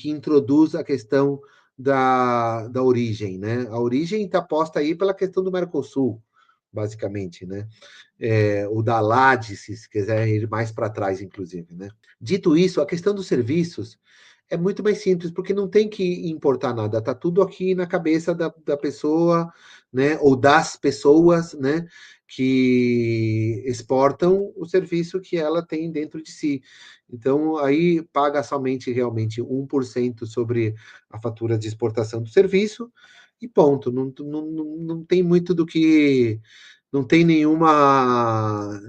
introduz a questão da origem, né? A origem está posta aí pela questão do Mercosul, basicamente, né? O da LAD, se quiser ir mais para trás, inclusive, né? Dito isso, a questão dos serviços é muito mais simples, porque não tem que importar nada, tá tudo aqui na cabeça da pessoa, né? Ou das pessoas, né? Que exportam o serviço que ela tem dentro de si. Então, aí paga somente realmente 1% sobre a fatura de exportação do serviço e ponto. Não tem muito do que. Não tem nenhuma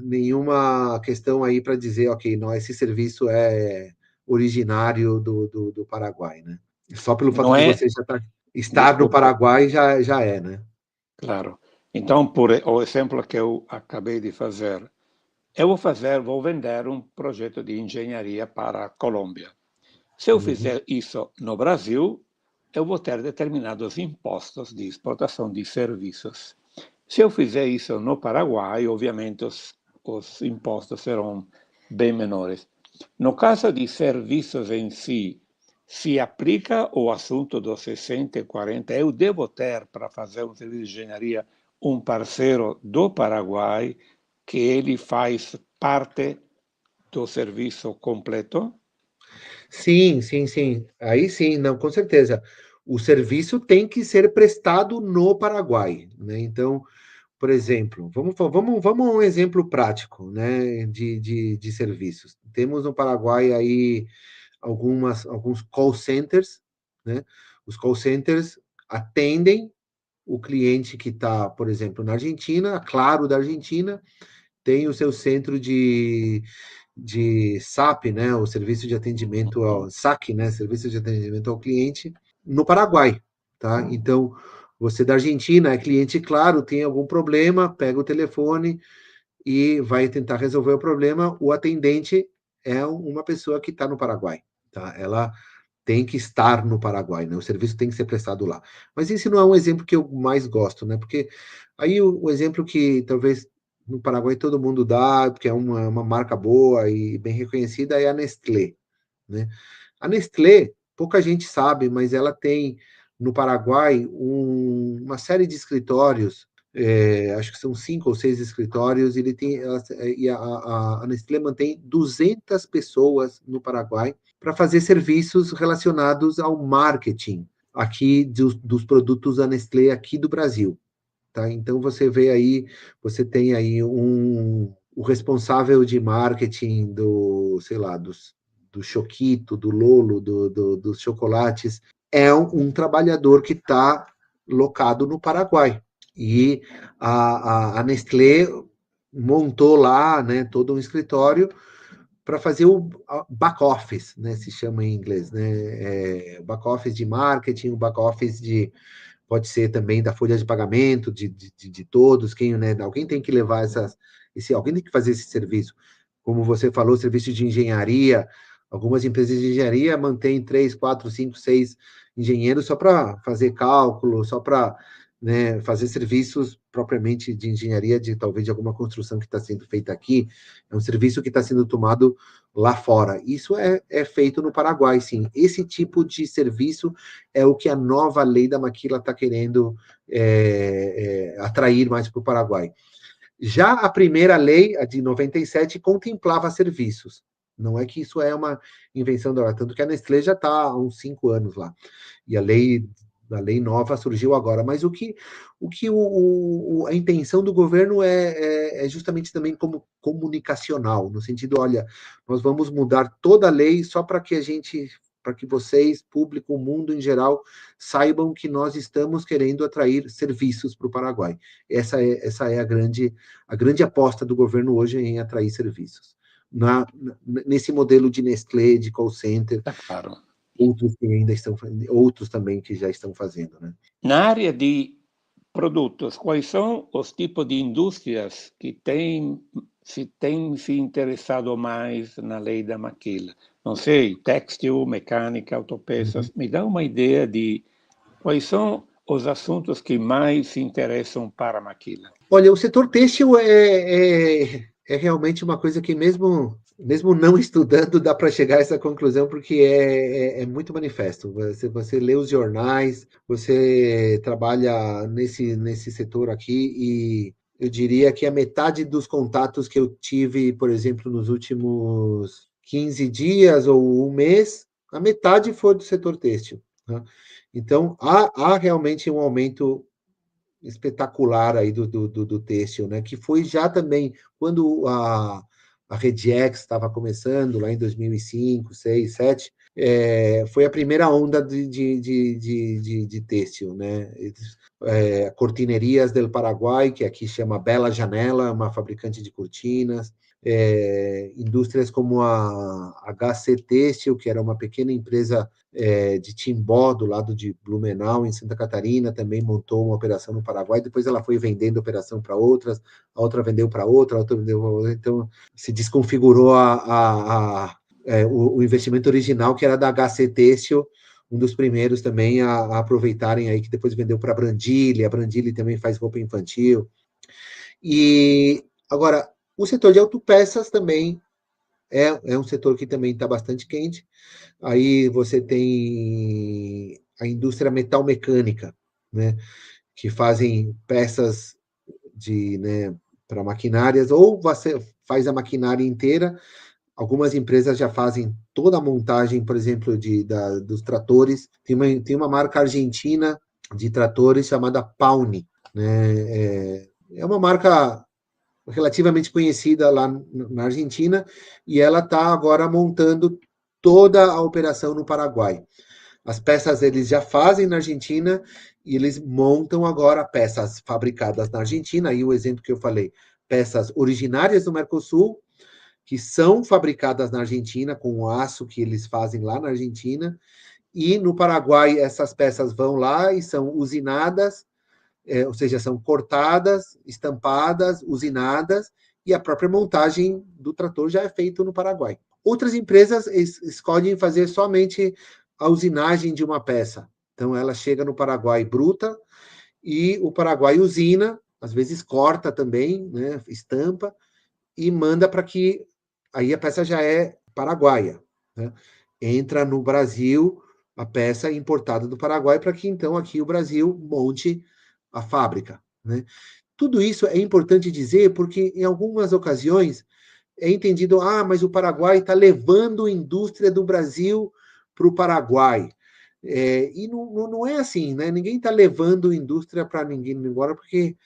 questão aí para dizer, ok, não, esse serviço é originário do Paraguai, né? Só pelo fato Não de é, você estar no desculpa, Paraguai já é, né? claro. Então, por o exemplo que eu acabei de fazer, eu vou vender um projeto de engenharia para a Colômbia. Se eu Uhum. fizer isso no Brasil, eu vou ter determinados impostos de exportação de serviços. Se eu fizer isso no Paraguai, obviamente os impostos serão bem menores. No caso de serviços em si, se aplica o assunto dos 60 e 40. Eu devo ter, para fazer um serviço de engenharia, um parceiro do Paraguai que ele faz parte do serviço completo? Sim, sim, sim. Aí sim, não, com certeza. O serviço tem que ser prestado no Paraguai, né? Então, por exemplo, vamos um exemplo prático, né, de serviços. Temos no Paraguai aí alguns call centers, né? Os call centers atendem o cliente que está, por exemplo, na Argentina, Claro da Argentina, tem o seu centro de SAP, né, o serviço de atendimento ao SAC, né, serviço de atendimento ao cliente, no Paraguai, tá? Então, você da Argentina é cliente, claro, tem algum problema, pega o telefone e vai tentar resolver o problema. O atendente é uma pessoa que está no Paraguai, tá? Ela tem que estar no Paraguai, né? O serviço tem que ser prestado lá. Mas esse não é um exemplo que eu mais gosto, né? Porque aí o exemplo que talvez no Paraguai todo mundo dá, porque é uma marca boa e bem reconhecida, é a Nestlé, né? A Nestlé, pouca gente sabe, mas ela tem no Paraguai uma série de escritórios, acho que são 5 ou 6 escritórios, e a Nestlé mantém 200 pessoas no Paraguai para fazer serviços relacionados ao marketing aqui dos produtos da Nestlé aqui do Brasil. Tá? Então você tem aí o responsável de marketing sei lá, do Choquito, do Lolo, dos chocolates, é um trabalhador que está locado no Paraguai. E a Nestlé montou lá, né, todo um escritório para fazer o back-office, né, se chama em inglês, né, back-office de marketing, o back-office pode ser também da folha de pagamento de todos, né, alguém tem que levar alguém tem que fazer esse serviço. Como você falou, serviço de engenharia, algumas empresas de engenharia mantêm 3, 4, 5, 6 engenheiros só para fazer cálculo, só para, né, fazer serviços propriamente de engenharia, talvez de alguma construção que está sendo feita aqui, é um serviço que está sendo tomado lá fora. Isso é feito no Paraguai, sim. Esse tipo de serviço é o que a nova lei da maquila está querendo atrair mais para o Paraguai. Já a primeira lei, a de 97, contemplava serviços. Não é que isso é uma invenção da hora, tanto que a Nestlé já está há uns 5 anos lá. E a lei nova surgiu agora. Mas a intenção do governo é justamente também como comunicacional, no sentido, olha, nós vamos mudar toda a lei só para que vocês, público, o mundo em geral, saibam que nós estamos querendo atrair serviços para o Paraguai. Essa é a grande aposta do governo hoje em atrair serviços. Nesse modelo de Nestlé, de call center, claro. Outros também que já estão fazendo, né? Na área de produtos, quais são os tipos de indústrias que têm se interessado mais na lei da maquila? Não sei, têxtil, mecânica, autopeças. Me dá uma ideia de quais são os assuntos que mais se interessam para a maquila. Olha, o setor têxtil é realmente uma coisa que mesmo não estudando, dá para chegar a essa conclusão, porque é muito manifesto. Você lê os jornais, você trabalha nesse setor aqui, e eu diria que a metade dos contatos que eu tive, por exemplo, nos últimos 15 dias ou um mês, a metade foi do setor têxtil, né? Então, há realmente um aumento espetacular aí do têxtil, né? Que foi já também quando a Rediex estava começando, lá em 2005, 6, 7, foi a primeira onda de têxtil, né? Cortinerias del Paraguai, que aqui chama Bela Janela, uma fabricante de cortinas, indústrias como a HC Têxtil, que era uma pequena empresa de Timbó, do lado de Blumenau, em Santa Catarina, também montou uma operação no Paraguai, depois ela foi vendendo operação para outras, a outra vendeu para outra, a outra vendeu para outra, então se desconfigurou o investimento original, que era da HC Têxtil, um dos primeiros também a aproveitarem aí, que depois vendeu para a Brandili também faz roupa infantil. E agora, o setor de autopeças também é um setor que também está bastante quente. Aí você tem a indústria metal-mecânica, né, que fazem peças né, para maquinárias, ou você faz a maquinária inteira. Algumas empresas já fazem toda a montagem, por exemplo, dos tratores. Tem uma marca argentina de tratores chamada Pauni, né? É uma marca relativamente conhecida lá na Argentina, e ela está agora montando toda a operação no Paraguai. As peças eles já fazem na Argentina e eles montam agora peças fabricadas na Argentina. Aí o exemplo que eu falei, peças originárias do Mercosul, que são fabricadas na Argentina com o aço que eles fazem lá na Argentina, e no Paraguai essas peças vão lá e são usinadas, ou seja, são cortadas, estampadas, usinadas, e a própria montagem do trator já é feita no Paraguai. Outras empresas escolhem fazer somente a usinagem de uma peça. Então, ela chega no Paraguai bruta, e o Paraguai usina, às vezes corta também, né, estampa, e manda para que aí a peça já é paraguaia, né? Entra no Brasil a peça importada do Paraguai, para que então aqui o Brasil monte a fábrica, né? Tudo isso é importante dizer, porque em algumas ocasiões é entendido, mas o Paraguai está levando a indústria do Brasil para o Paraguai. E não é assim, né? Ninguém está levando indústria para ninguém embora, porque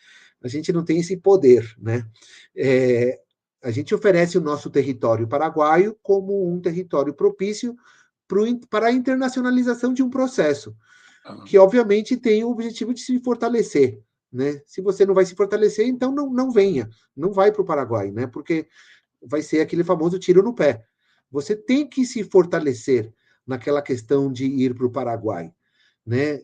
a gente não tem esse poder, né? A gente oferece o nosso território paraguaio como um território propício para a internacionalização de um processo, que obviamente tem o objetivo de se fortalecer. Né? Se você não vai se fortalecer, então não venha, não vai para o Paraguai, né? Porque vai ser aquele famoso tiro no pé. Você tem que se fortalecer naquela questão de ir para o Paraguai, né?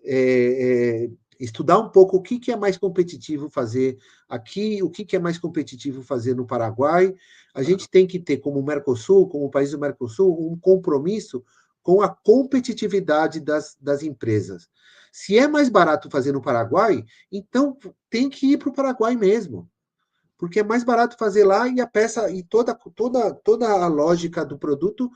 Estudar um pouco o que é mais competitivo fazer aqui, o que é mais competitivo fazer no Paraguai. A gente tem que ter, como Mercosul, como país do Mercosul, um compromisso com a competitividade das empresas. Se é mais barato fazer no Paraguai, então tem que ir para o Paraguai mesmo, porque é mais barato fazer lá e a peça e toda a lógica do produto,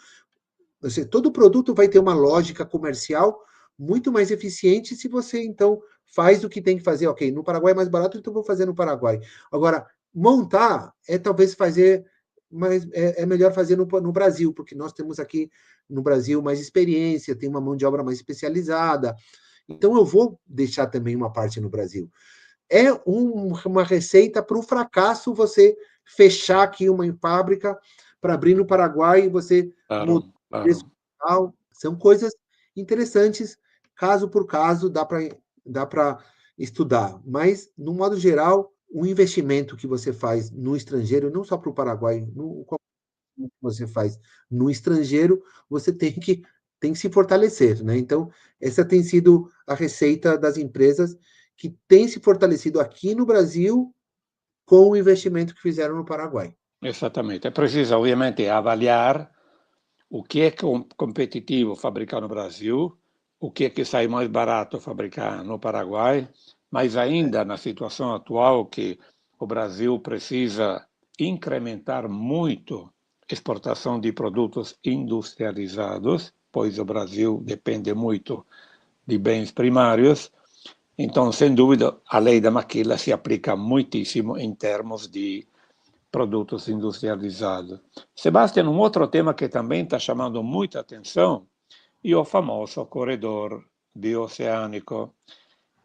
todo produto vai ter uma lógica comercial muito mais eficiente se você então faz o que tem que fazer. Ok, no Paraguai é mais barato, então vou fazer no Paraguai. Agora, montar é talvez fazer, mas é melhor fazer no Brasil, porque nós temos aqui no Brasil mais experiência, tem uma mão de obra mais especializada. Então eu vou deixar também uma parte no Brasil. É uma receita para o fracasso você fechar aqui uma fábrica para abrir no Paraguai e você mudar Claro, o preço claro. final. São coisas interessantes, caso por caso, dá para estudar. Mas, no modo geral, o investimento que você faz no estrangeiro, não só para o Paraguai, que você faz no estrangeiro, você tem que se fortalecer, né? Então, essa tem sido a receita das empresas que têm se fortalecido aqui no Brasil com o investimento que fizeram no Paraguai. Exatamente. É preciso, obviamente, avaliar o que é competitivo fabricar no Brasil, o que é que sai mais barato fabricar no Paraguai, mas ainda na situação atual que o Brasil precisa incrementar muito a exportação de produtos industrializados, pois o Brasil depende muito de bens primários. Então, sem dúvida, a lei da maquila se aplica muitíssimo em termos de produtos industrializados. Sebastião, um outro tema que também está chamando muita atenção é o famoso corredor bioceânico.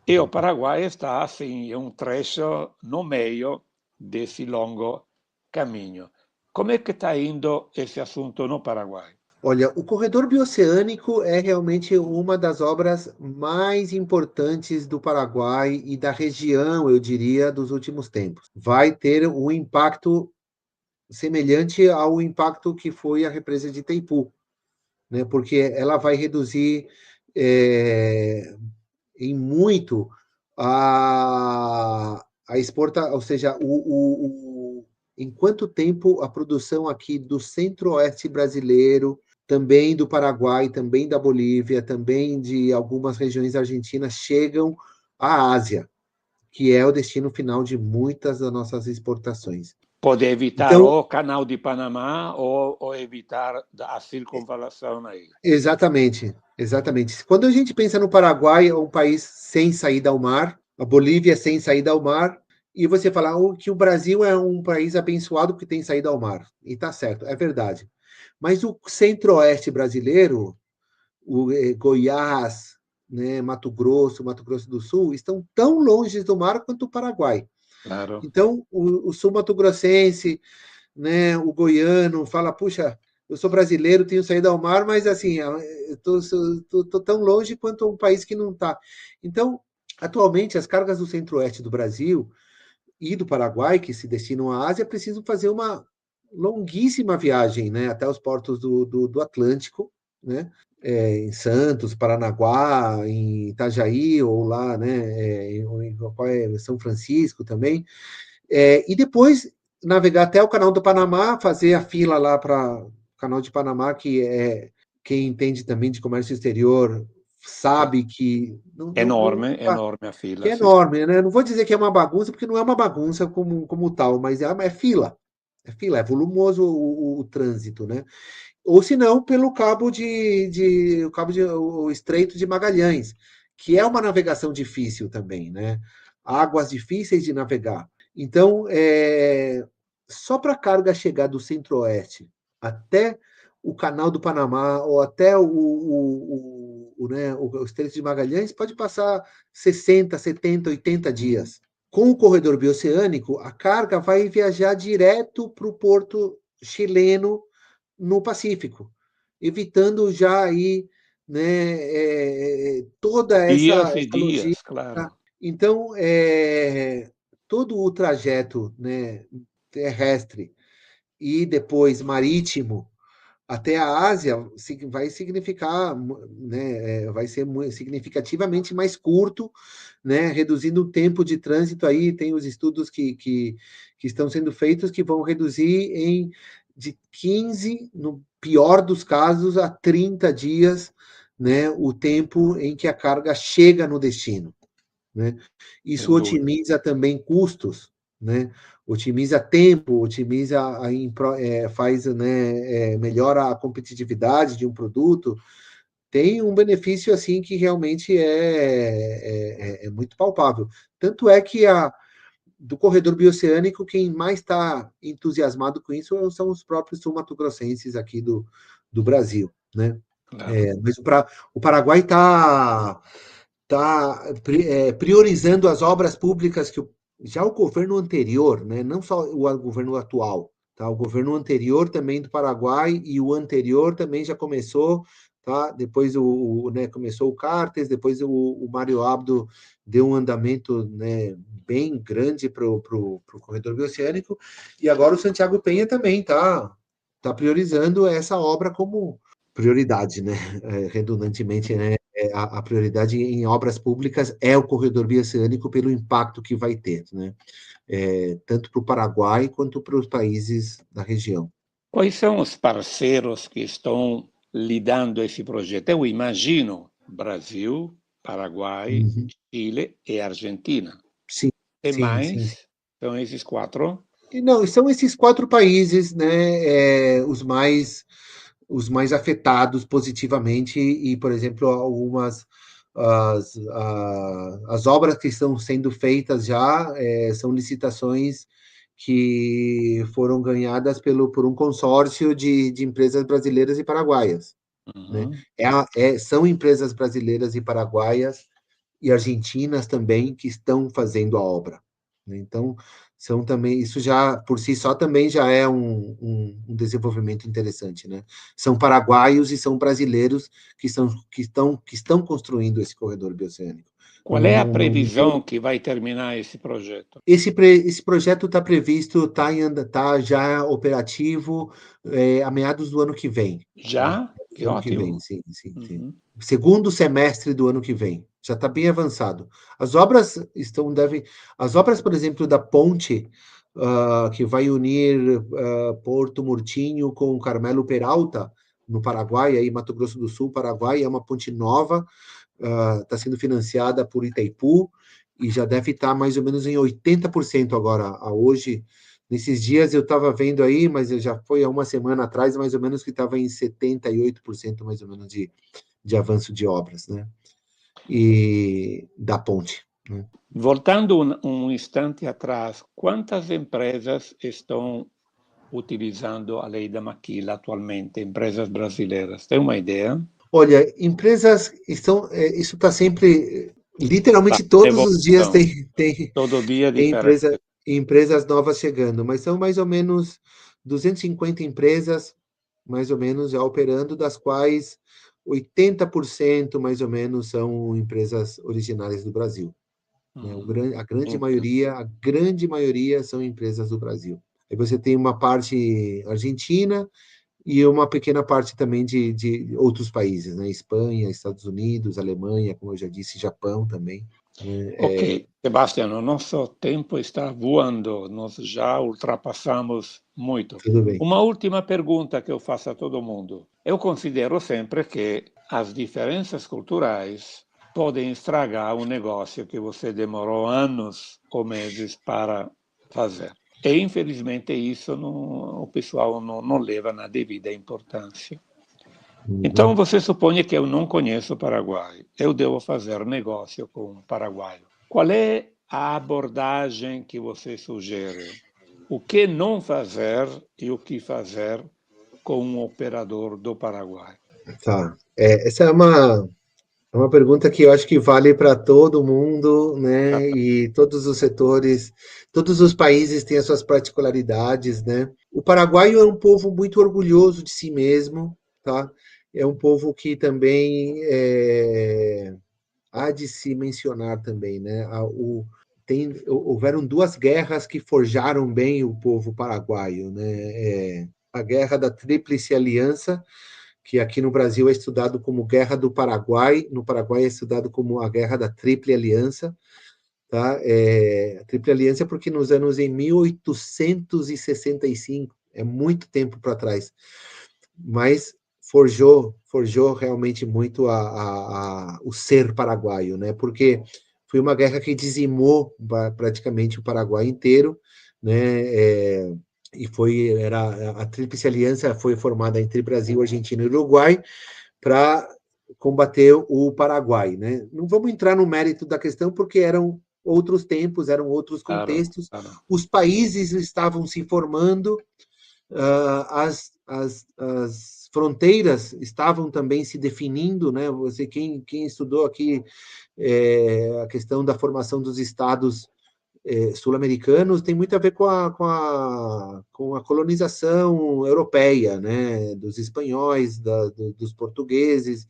E o Paraguai está, assim, em um trecho no meio desse longo caminho. Como é que está indo esse assunto no Paraguai? Olha, o corredor bioceânico é realmente uma das obras mais importantes do Paraguai e da região, eu diria, dos últimos tempos. Vai ter um impacto semelhante ao impacto que foi a represa de Itaipu, né? Porque ela vai reduzir em muito a exporta, ou seja, em quanto tempo a produção aqui do centro-oeste brasileiro, também do Paraguai, também da Bolívia, também de algumas regiões argentinas, chegam à Ásia, que é o destino final de muitas das nossas exportações. Pode evitar Então, o canal de Panamá ou evitar a circunvalação aí. exatamente, exatamente. Quando a gente pensa no Paraguai, é um país sem saída ao mar, a Bolívia é sem saída ao mar, e você fala que o Brasil é um país abençoado porque tem saída ao mar. E tá certo, é verdade. Mas o centro-oeste brasileiro, Goiás, né, Mato Grosso do Sul, estão tão longe do mar quanto o Paraguai. Claro. Então, o sul-mato-grossense, né, o goiano fala, puxa, eu sou brasileiro, tenho saído ao mar, mas assim, eu tô tão longe quanto um país que não está. Então, atualmente, as cargas do centro-oeste do Brasil e do Paraguai, que se destinam à Ásia, precisam fazer uma longuíssima viagem, né, até os portos do Atlântico, né, em Paranaguá, em Itajaí, ou lá, né, em São Francisco também, e depois navegar até o canal do Panamá, fazer a fila lá para o canal de Panamá, que é quem entende também de comércio exterior sabe que Enorme, enorme a que fila. é enorme, né? Não vou dizer que é uma bagunça, porque não é uma bagunça como tal, mas é fila. É fila, é volumoso o trânsito, né? Ou se não, pelo o Estreito de Magalhães, que é uma navegação difícil também, né? Águas difíceis de navegar. Então, só para a carga chegar do Centro-Oeste até o Canal do Panamá ou até o Estreito de Magalhães pode passar 60, 70, 80 dias Com o corredor bioceânico, a carga vai viajar direto para o porto chileno no Pacífico, evitando já aí, né, toda Dias e essa dias, logística. claro. Então, todo o trajeto, né, terrestre e depois marítimo até a Ásia vai significar, né, vai ser significativamente mais curto, né, reduzindo o tempo de trânsito aí, tem os estudos que estão sendo feitos que vão reduzir de 15, no pior dos casos, a 30 dias, né, o tempo em que a carga chega no destino, né? Isso Sem dúvida. otimiza também custos, né? Otimiza tempo, otimiza faz, né, melhora a competitividade de um produto. Tem um benefício assim que realmente é muito palpável. Tanto é que do corredor bioceânico, quem mais está entusiasmado com isso são os próprios sul-mato-grossenses aqui do Brasil, né? Claro. Mas o Paraguai está priorizando as obras públicas que já o governo anterior, né, não só o governo atual, tá? O governo anterior também do Paraguai e o anterior também já começou, tá? Depois né, começou o Cartes, depois o Mário Abdo deu um andamento, né, bem grande para o corredor bioceânico, e agora o Santiago Penha também tá priorizando essa obra como prioridade, né? Redundantemente, né? A prioridade em obras públicas é o corredor bioceânico pelo impacto que vai ter, né? Tanto para o Paraguai quanto para os países da região. Quais são os parceiros que estão lidando esse projeto? Eu imagino Brasil, Paraguai, Uhum. Chile e Argentina. Sim, E sim, sim. mais? São esses quatro? E não, são esses 4 países, né, os mais afetados positivamente e, por exemplo, algumas as obras que estão sendo feitas já são licitações que foram ganhadas por um consórcio de empresas brasileiras e paraguaias, né? Uhum. São empresas brasileiras e paraguaias e argentinas também que estão fazendo a obra, né? Então, são também, isso já, por si só, também já é um desenvolvimento interessante, né? São paraguaios e são brasileiros que estão construindo esse corredor bioceânico. Qual é a previsão que vai terminar esse projeto? Esse projeto está previsto, está já operativo a meados do ano que vem, né? Já? Que Do ano que vem, ótimo. sim, sim, sim. Uhum. Segundo semestre do ano que vem. Já está bem avançado. As obras as obras, por exemplo, da ponte que vai unir Porto Murtinho com Carmelo Peralta, no Paraguai, aí Mato Grosso do Sul, Paraguai, é uma ponte nova, está sendo financiada por Itaipu e já deve estar mais ou menos em 80% agora, hoje. Nesses dias eu estava vendo aí, mas já foi há uma semana atrás, mais ou menos, que estava em 78% mais ou menos de avanço de obras, né? E da ponte, né? Voltando um instante atrás, quantas empresas estão utilizando a lei da maquila atualmente, empresas brasileiras? Tem uma ideia? Olha, empresas estão, isso está sempre, Tá, literalmente todos os dias evolução. tem Todo dia é tem diferente. empresas novas chegando, mas são mais ou menos 250 empresas, mais ou menos, já operando, das quais 80% mais ou menos são empresas originárias do Brasil, né? Entendo. A grande maioria são empresas do Brasil. Aí você tem uma parte argentina e uma pequena parte também de outros países, né? Espanha, Estados Unidos, Alemanha, como eu já disse, Japão também, né? Ok, Sebastião, o nosso tempo está voando, nós já ultrapassamos muito. Tudo bem. Uma última pergunta que eu faço a todo mundo. Eu considero sempre que as diferenças culturais podem estragar um negócio que você demorou anos ou meses para fazer. E, infelizmente, isso o pessoal não leva na devida importância. Então, Uhum. você supõe que eu não conheço o Paraguai. Eu devo fazer negócio com um paraguaio. Qual é a abordagem que você sugere? O que não fazer e o que fazer com um operador do Paraguai? Tá. Essa é É uma pergunta que eu acho que vale para todo mundo, né? E todos os setores, todos os países têm as suas particularidades, né? O paraguaio é um povo muito orgulhoso de si mesmo, tá? É um povo que também há de se mencionar também, né? Houveram duas guerras que forjaram bem o povo paraguaio, né? A Guerra da Tríplice Aliança, que aqui no Brasil é estudado como Guerra do Paraguai, no Paraguai é estudado como a Guerra da Tríplice Aliança, tá? A Tríplice Aliança é porque nos anos em 1865, é muito tempo para trás, mas forjou realmente muito o ser paraguaio, né? Porque foi uma guerra que dizimou praticamente o Paraguai inteiro, né? E era a Tríplice Aliança foi formada entre Brasil, Argentina e Uruguai para combater o Paraguai, né? Não vamos entrar no mérito da questão porque eram outros tempos, eram outros Claro, contextos, claro. os países estavam se formando, as fronteiras estavam também se definindo, né? Quem estudou aqui a questão da formação dos estados sul-americanos tem muito a ver com a colonização europeia, né? Dos espanhóis, dos portugueses,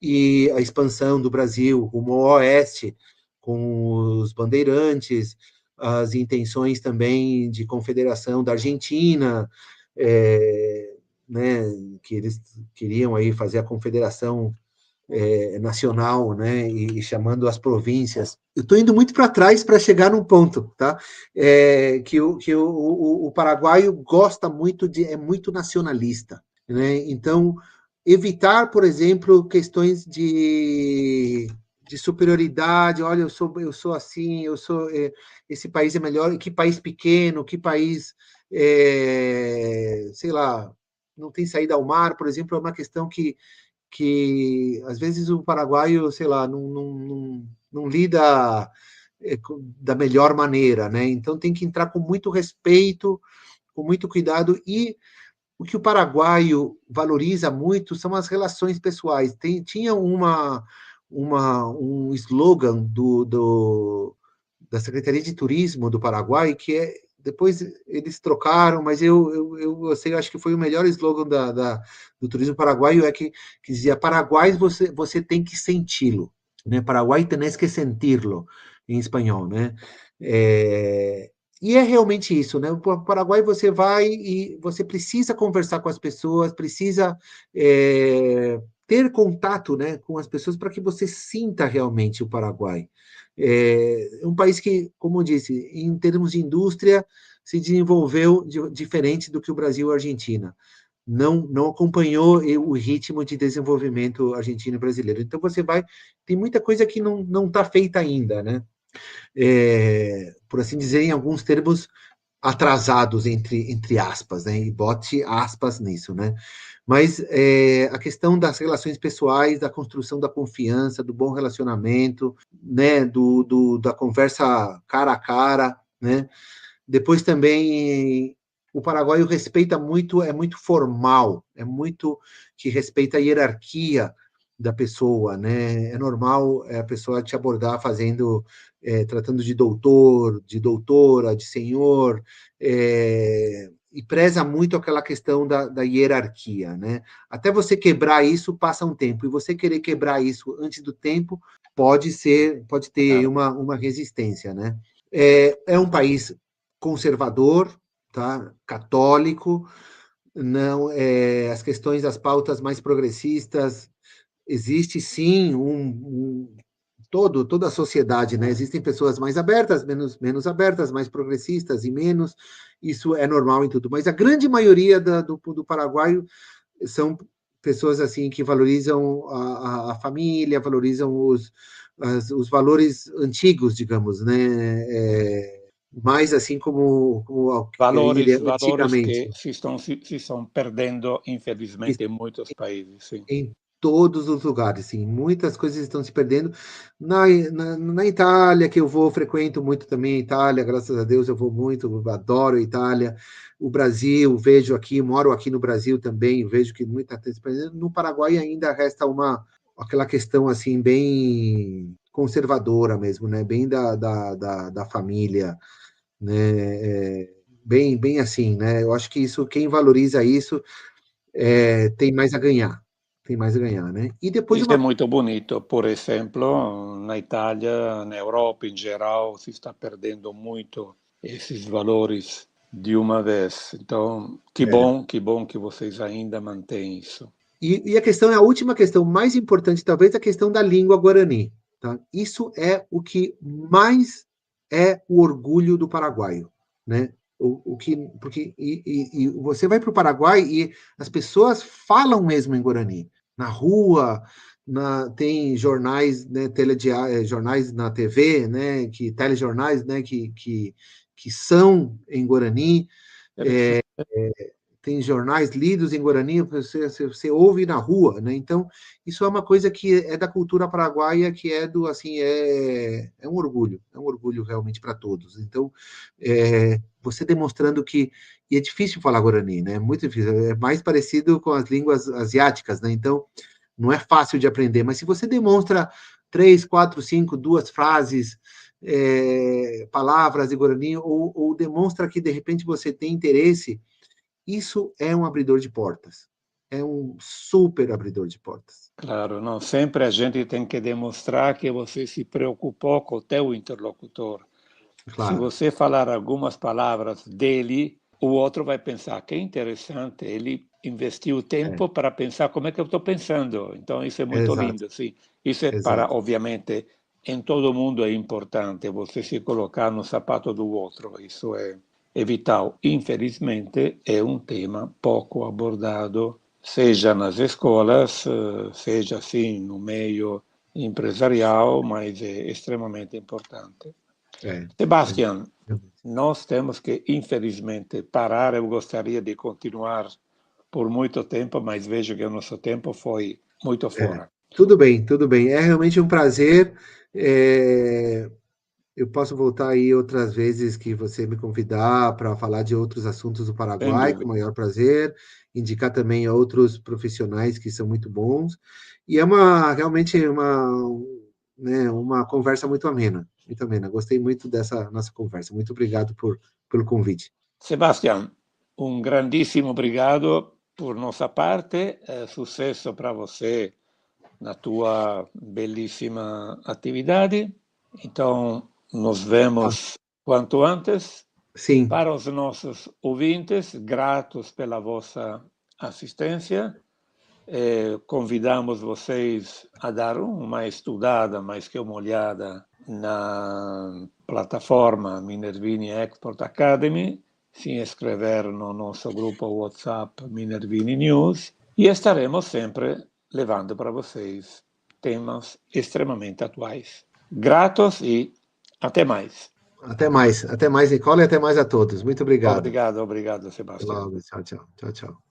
e a expansão do Brasil rumo ao oeste, com os bandeirantes, as intenções também de confederação da Argentina, né, que eles queriam aí fazer a confederação nacional, né, e chamando as províncias. Eu estou indo muito para trás para chegar num ponto, tá? Que o paraguaio gosta muito é muito nacionalista, né? Então, evitar, por exemplo, questões de superioridade. Olha, eu sou assim, esse país é melhor, que país pequeno, que país, sei lá, não tem saída ao mar, por exemplo, é uma questão que às vezes o paraguaio, sei lá, não lida da melhor maneira, né? Então tem que entrar com muito respeito, com muito cuidado, e o que o paraguaio valoriza muito são as relações pessoais. Tinha um slogan da Secretaria de Turismo do Paraguai, que depois eles trocaram, mas eu acho que foi o melhor slogan do turismo paraguaio, que dizia: Paraguai você tem que senti-lo, né? Paraguai tenés que sentirlo, em espanhol, né? E é realmente isso, né? O Paraguai você vai e você precisa conversar com as pessoas, precisa ter contato, né, com as pessoas para que você sinta realmente o Paraguai. É um país que, como eu disse, em termos de indústria, se desenvolveu diferente do que o Brasil e a Argentina. Não acompanhou o ritmo de desenvolvimento argentino e brasileiro. Então você tem muita coisa que não está feita ainda, né? Por assim dizer, em alguns termos atrasados, entre aspas, né? E bote aspas nisso, né? Mas a questão das relações pessoais, da construção da confiança, do bom relacionamento, né? Da conversa cara a cara, né? Depois também o paraguaio respeita muito, é muito formal, é muito que respeita a hierarquia da pessoa, né? É normal a pessoa te abordar tratando de doutor, de doutora, de senhor, e preza muito aquela questão da hierarquia, né? Até você quebrar isso, passa um tempo, e você querer quebrar isso antes do tempo, pode ter Claro. uma resistência, né? É um país conservador, tá? Católico, não as questões das pautas mais progressistas, existe sim toda a sociedade, né? Existem pessoas mais abertas, menos abertas, mais progressistas e menos, isso é normal em tudo, mas a grande maioria do paraguaio são pessoas assim que valorizam a família, valorizam os valores antigos, digamos, né? Mais assim como eu diria Valores antigamente. que se estão perdendo, infelizmente, em muitos países, sim. Em todos os lugares, sim. Muitas coisas estão se perdendo. Na Itália, que eu frequento muito também a Itália, graças a Deus eu vou muito, eu adoro a Itália. O Brasil, vejo aqui, moro aqui no Brasil também, vejo que muita coisa se perdendo. No Paraguai ainda resta aquela questão assim bem conservadora mesmo, né? Bem da família, né? Bem assim, né? Eu acho que isso, quem valoriza isso tem mais a ganhar, tem mais a ganhar, né? E depois Isso é uma muito bonito. Por exemplo, na Itália, na Europa em geral, se está perdendo muito esses valores de uma vez. Então, é, que bom que vocês ainda mantêm isso. e a questão é a última questão mais importante, talvez a questão da língua guarani, tá? Isso é o que mais é o orgulho do paraguaio, né? O que, porque e você vai para o Paraguai e as pessoas falam mesmo em Guarani. Na rua, tem jornais, né, jornais na TV, né, telejornais, né, que são em Guarani. Tem jornais lidos em Guarani, você ouve na rua, né? Então, isso é uma coisa que é da cultura paraguaia, que assim, é um orgulho realmente para todos. Então, você demonstrando e é difícil falar Guarani, né? É muito difícil, é mais parecido com as línguas asiáticas, né? Então, não é fácil de aprender, mas se você demonstra 3, 4, 5, duas frases, palavras de Guarani, ou demonstra que de repente você tem interesse, isso é um abridor de portas. É um super abridor de portas. Claro, não, sempre a gente tem que demonstrar que você se preocupou com o teu interlocutor. Se Claro. você falar algumas palavras dele, o outro vai pensar que interessante, ele investiu É, tempo para pensar como é que eu estou pensando. Então, isso é muito exato, lindo, sim. Isso é para, exato. obviamente, em todo mundo é importante você se colocar no sapato do outro. Isso é vital. Infelizmente, é um tema pouco abordado, seja nas escolas, seja assim no meio empresarial, mas é extremamente importante. É, Sebastian, realmente. nós temos que, infelizmente, parar. Eu gostaria de continuar por muito tempo, mas vejo que o nosso tempo foi muito É. fora. Tudo bem, tudo bem. É realmente um prazer. É, eu posso voltar aí outras vezes que você me convidar para falar de outros assuntos do Sem Paraguai, com o dúvida. maior prazer. Indicar também outros profissionais que são muito bons. E é realmente né, uma conversa muito amena, muito amena. Gostei muito dessa nossa conversa. Muito obrigado pelo convite. Sebastian, um grandíssimo obrigado por nossa parte. Sucesso para você na tua belíssima atividade. Então, nos Ah, vemos quanto antes. sim, Para os nossos ouvintes, gratos pela vossa assistência. Convidamos vocês a dar uma estudada, mais que uma olhada, na plataforma Minervini Export Academy, se inscrever no nosso grupo WhatsApp Minervini News e estaremos sempre levando para vocês temas extremamente atuais. Gratos e até mais. até mais, Nicola, e até mais a todos. Muito obrigado. Obrigado, obrigado, Até Sebastião. logo, tchau, tchau, tchau, tchau.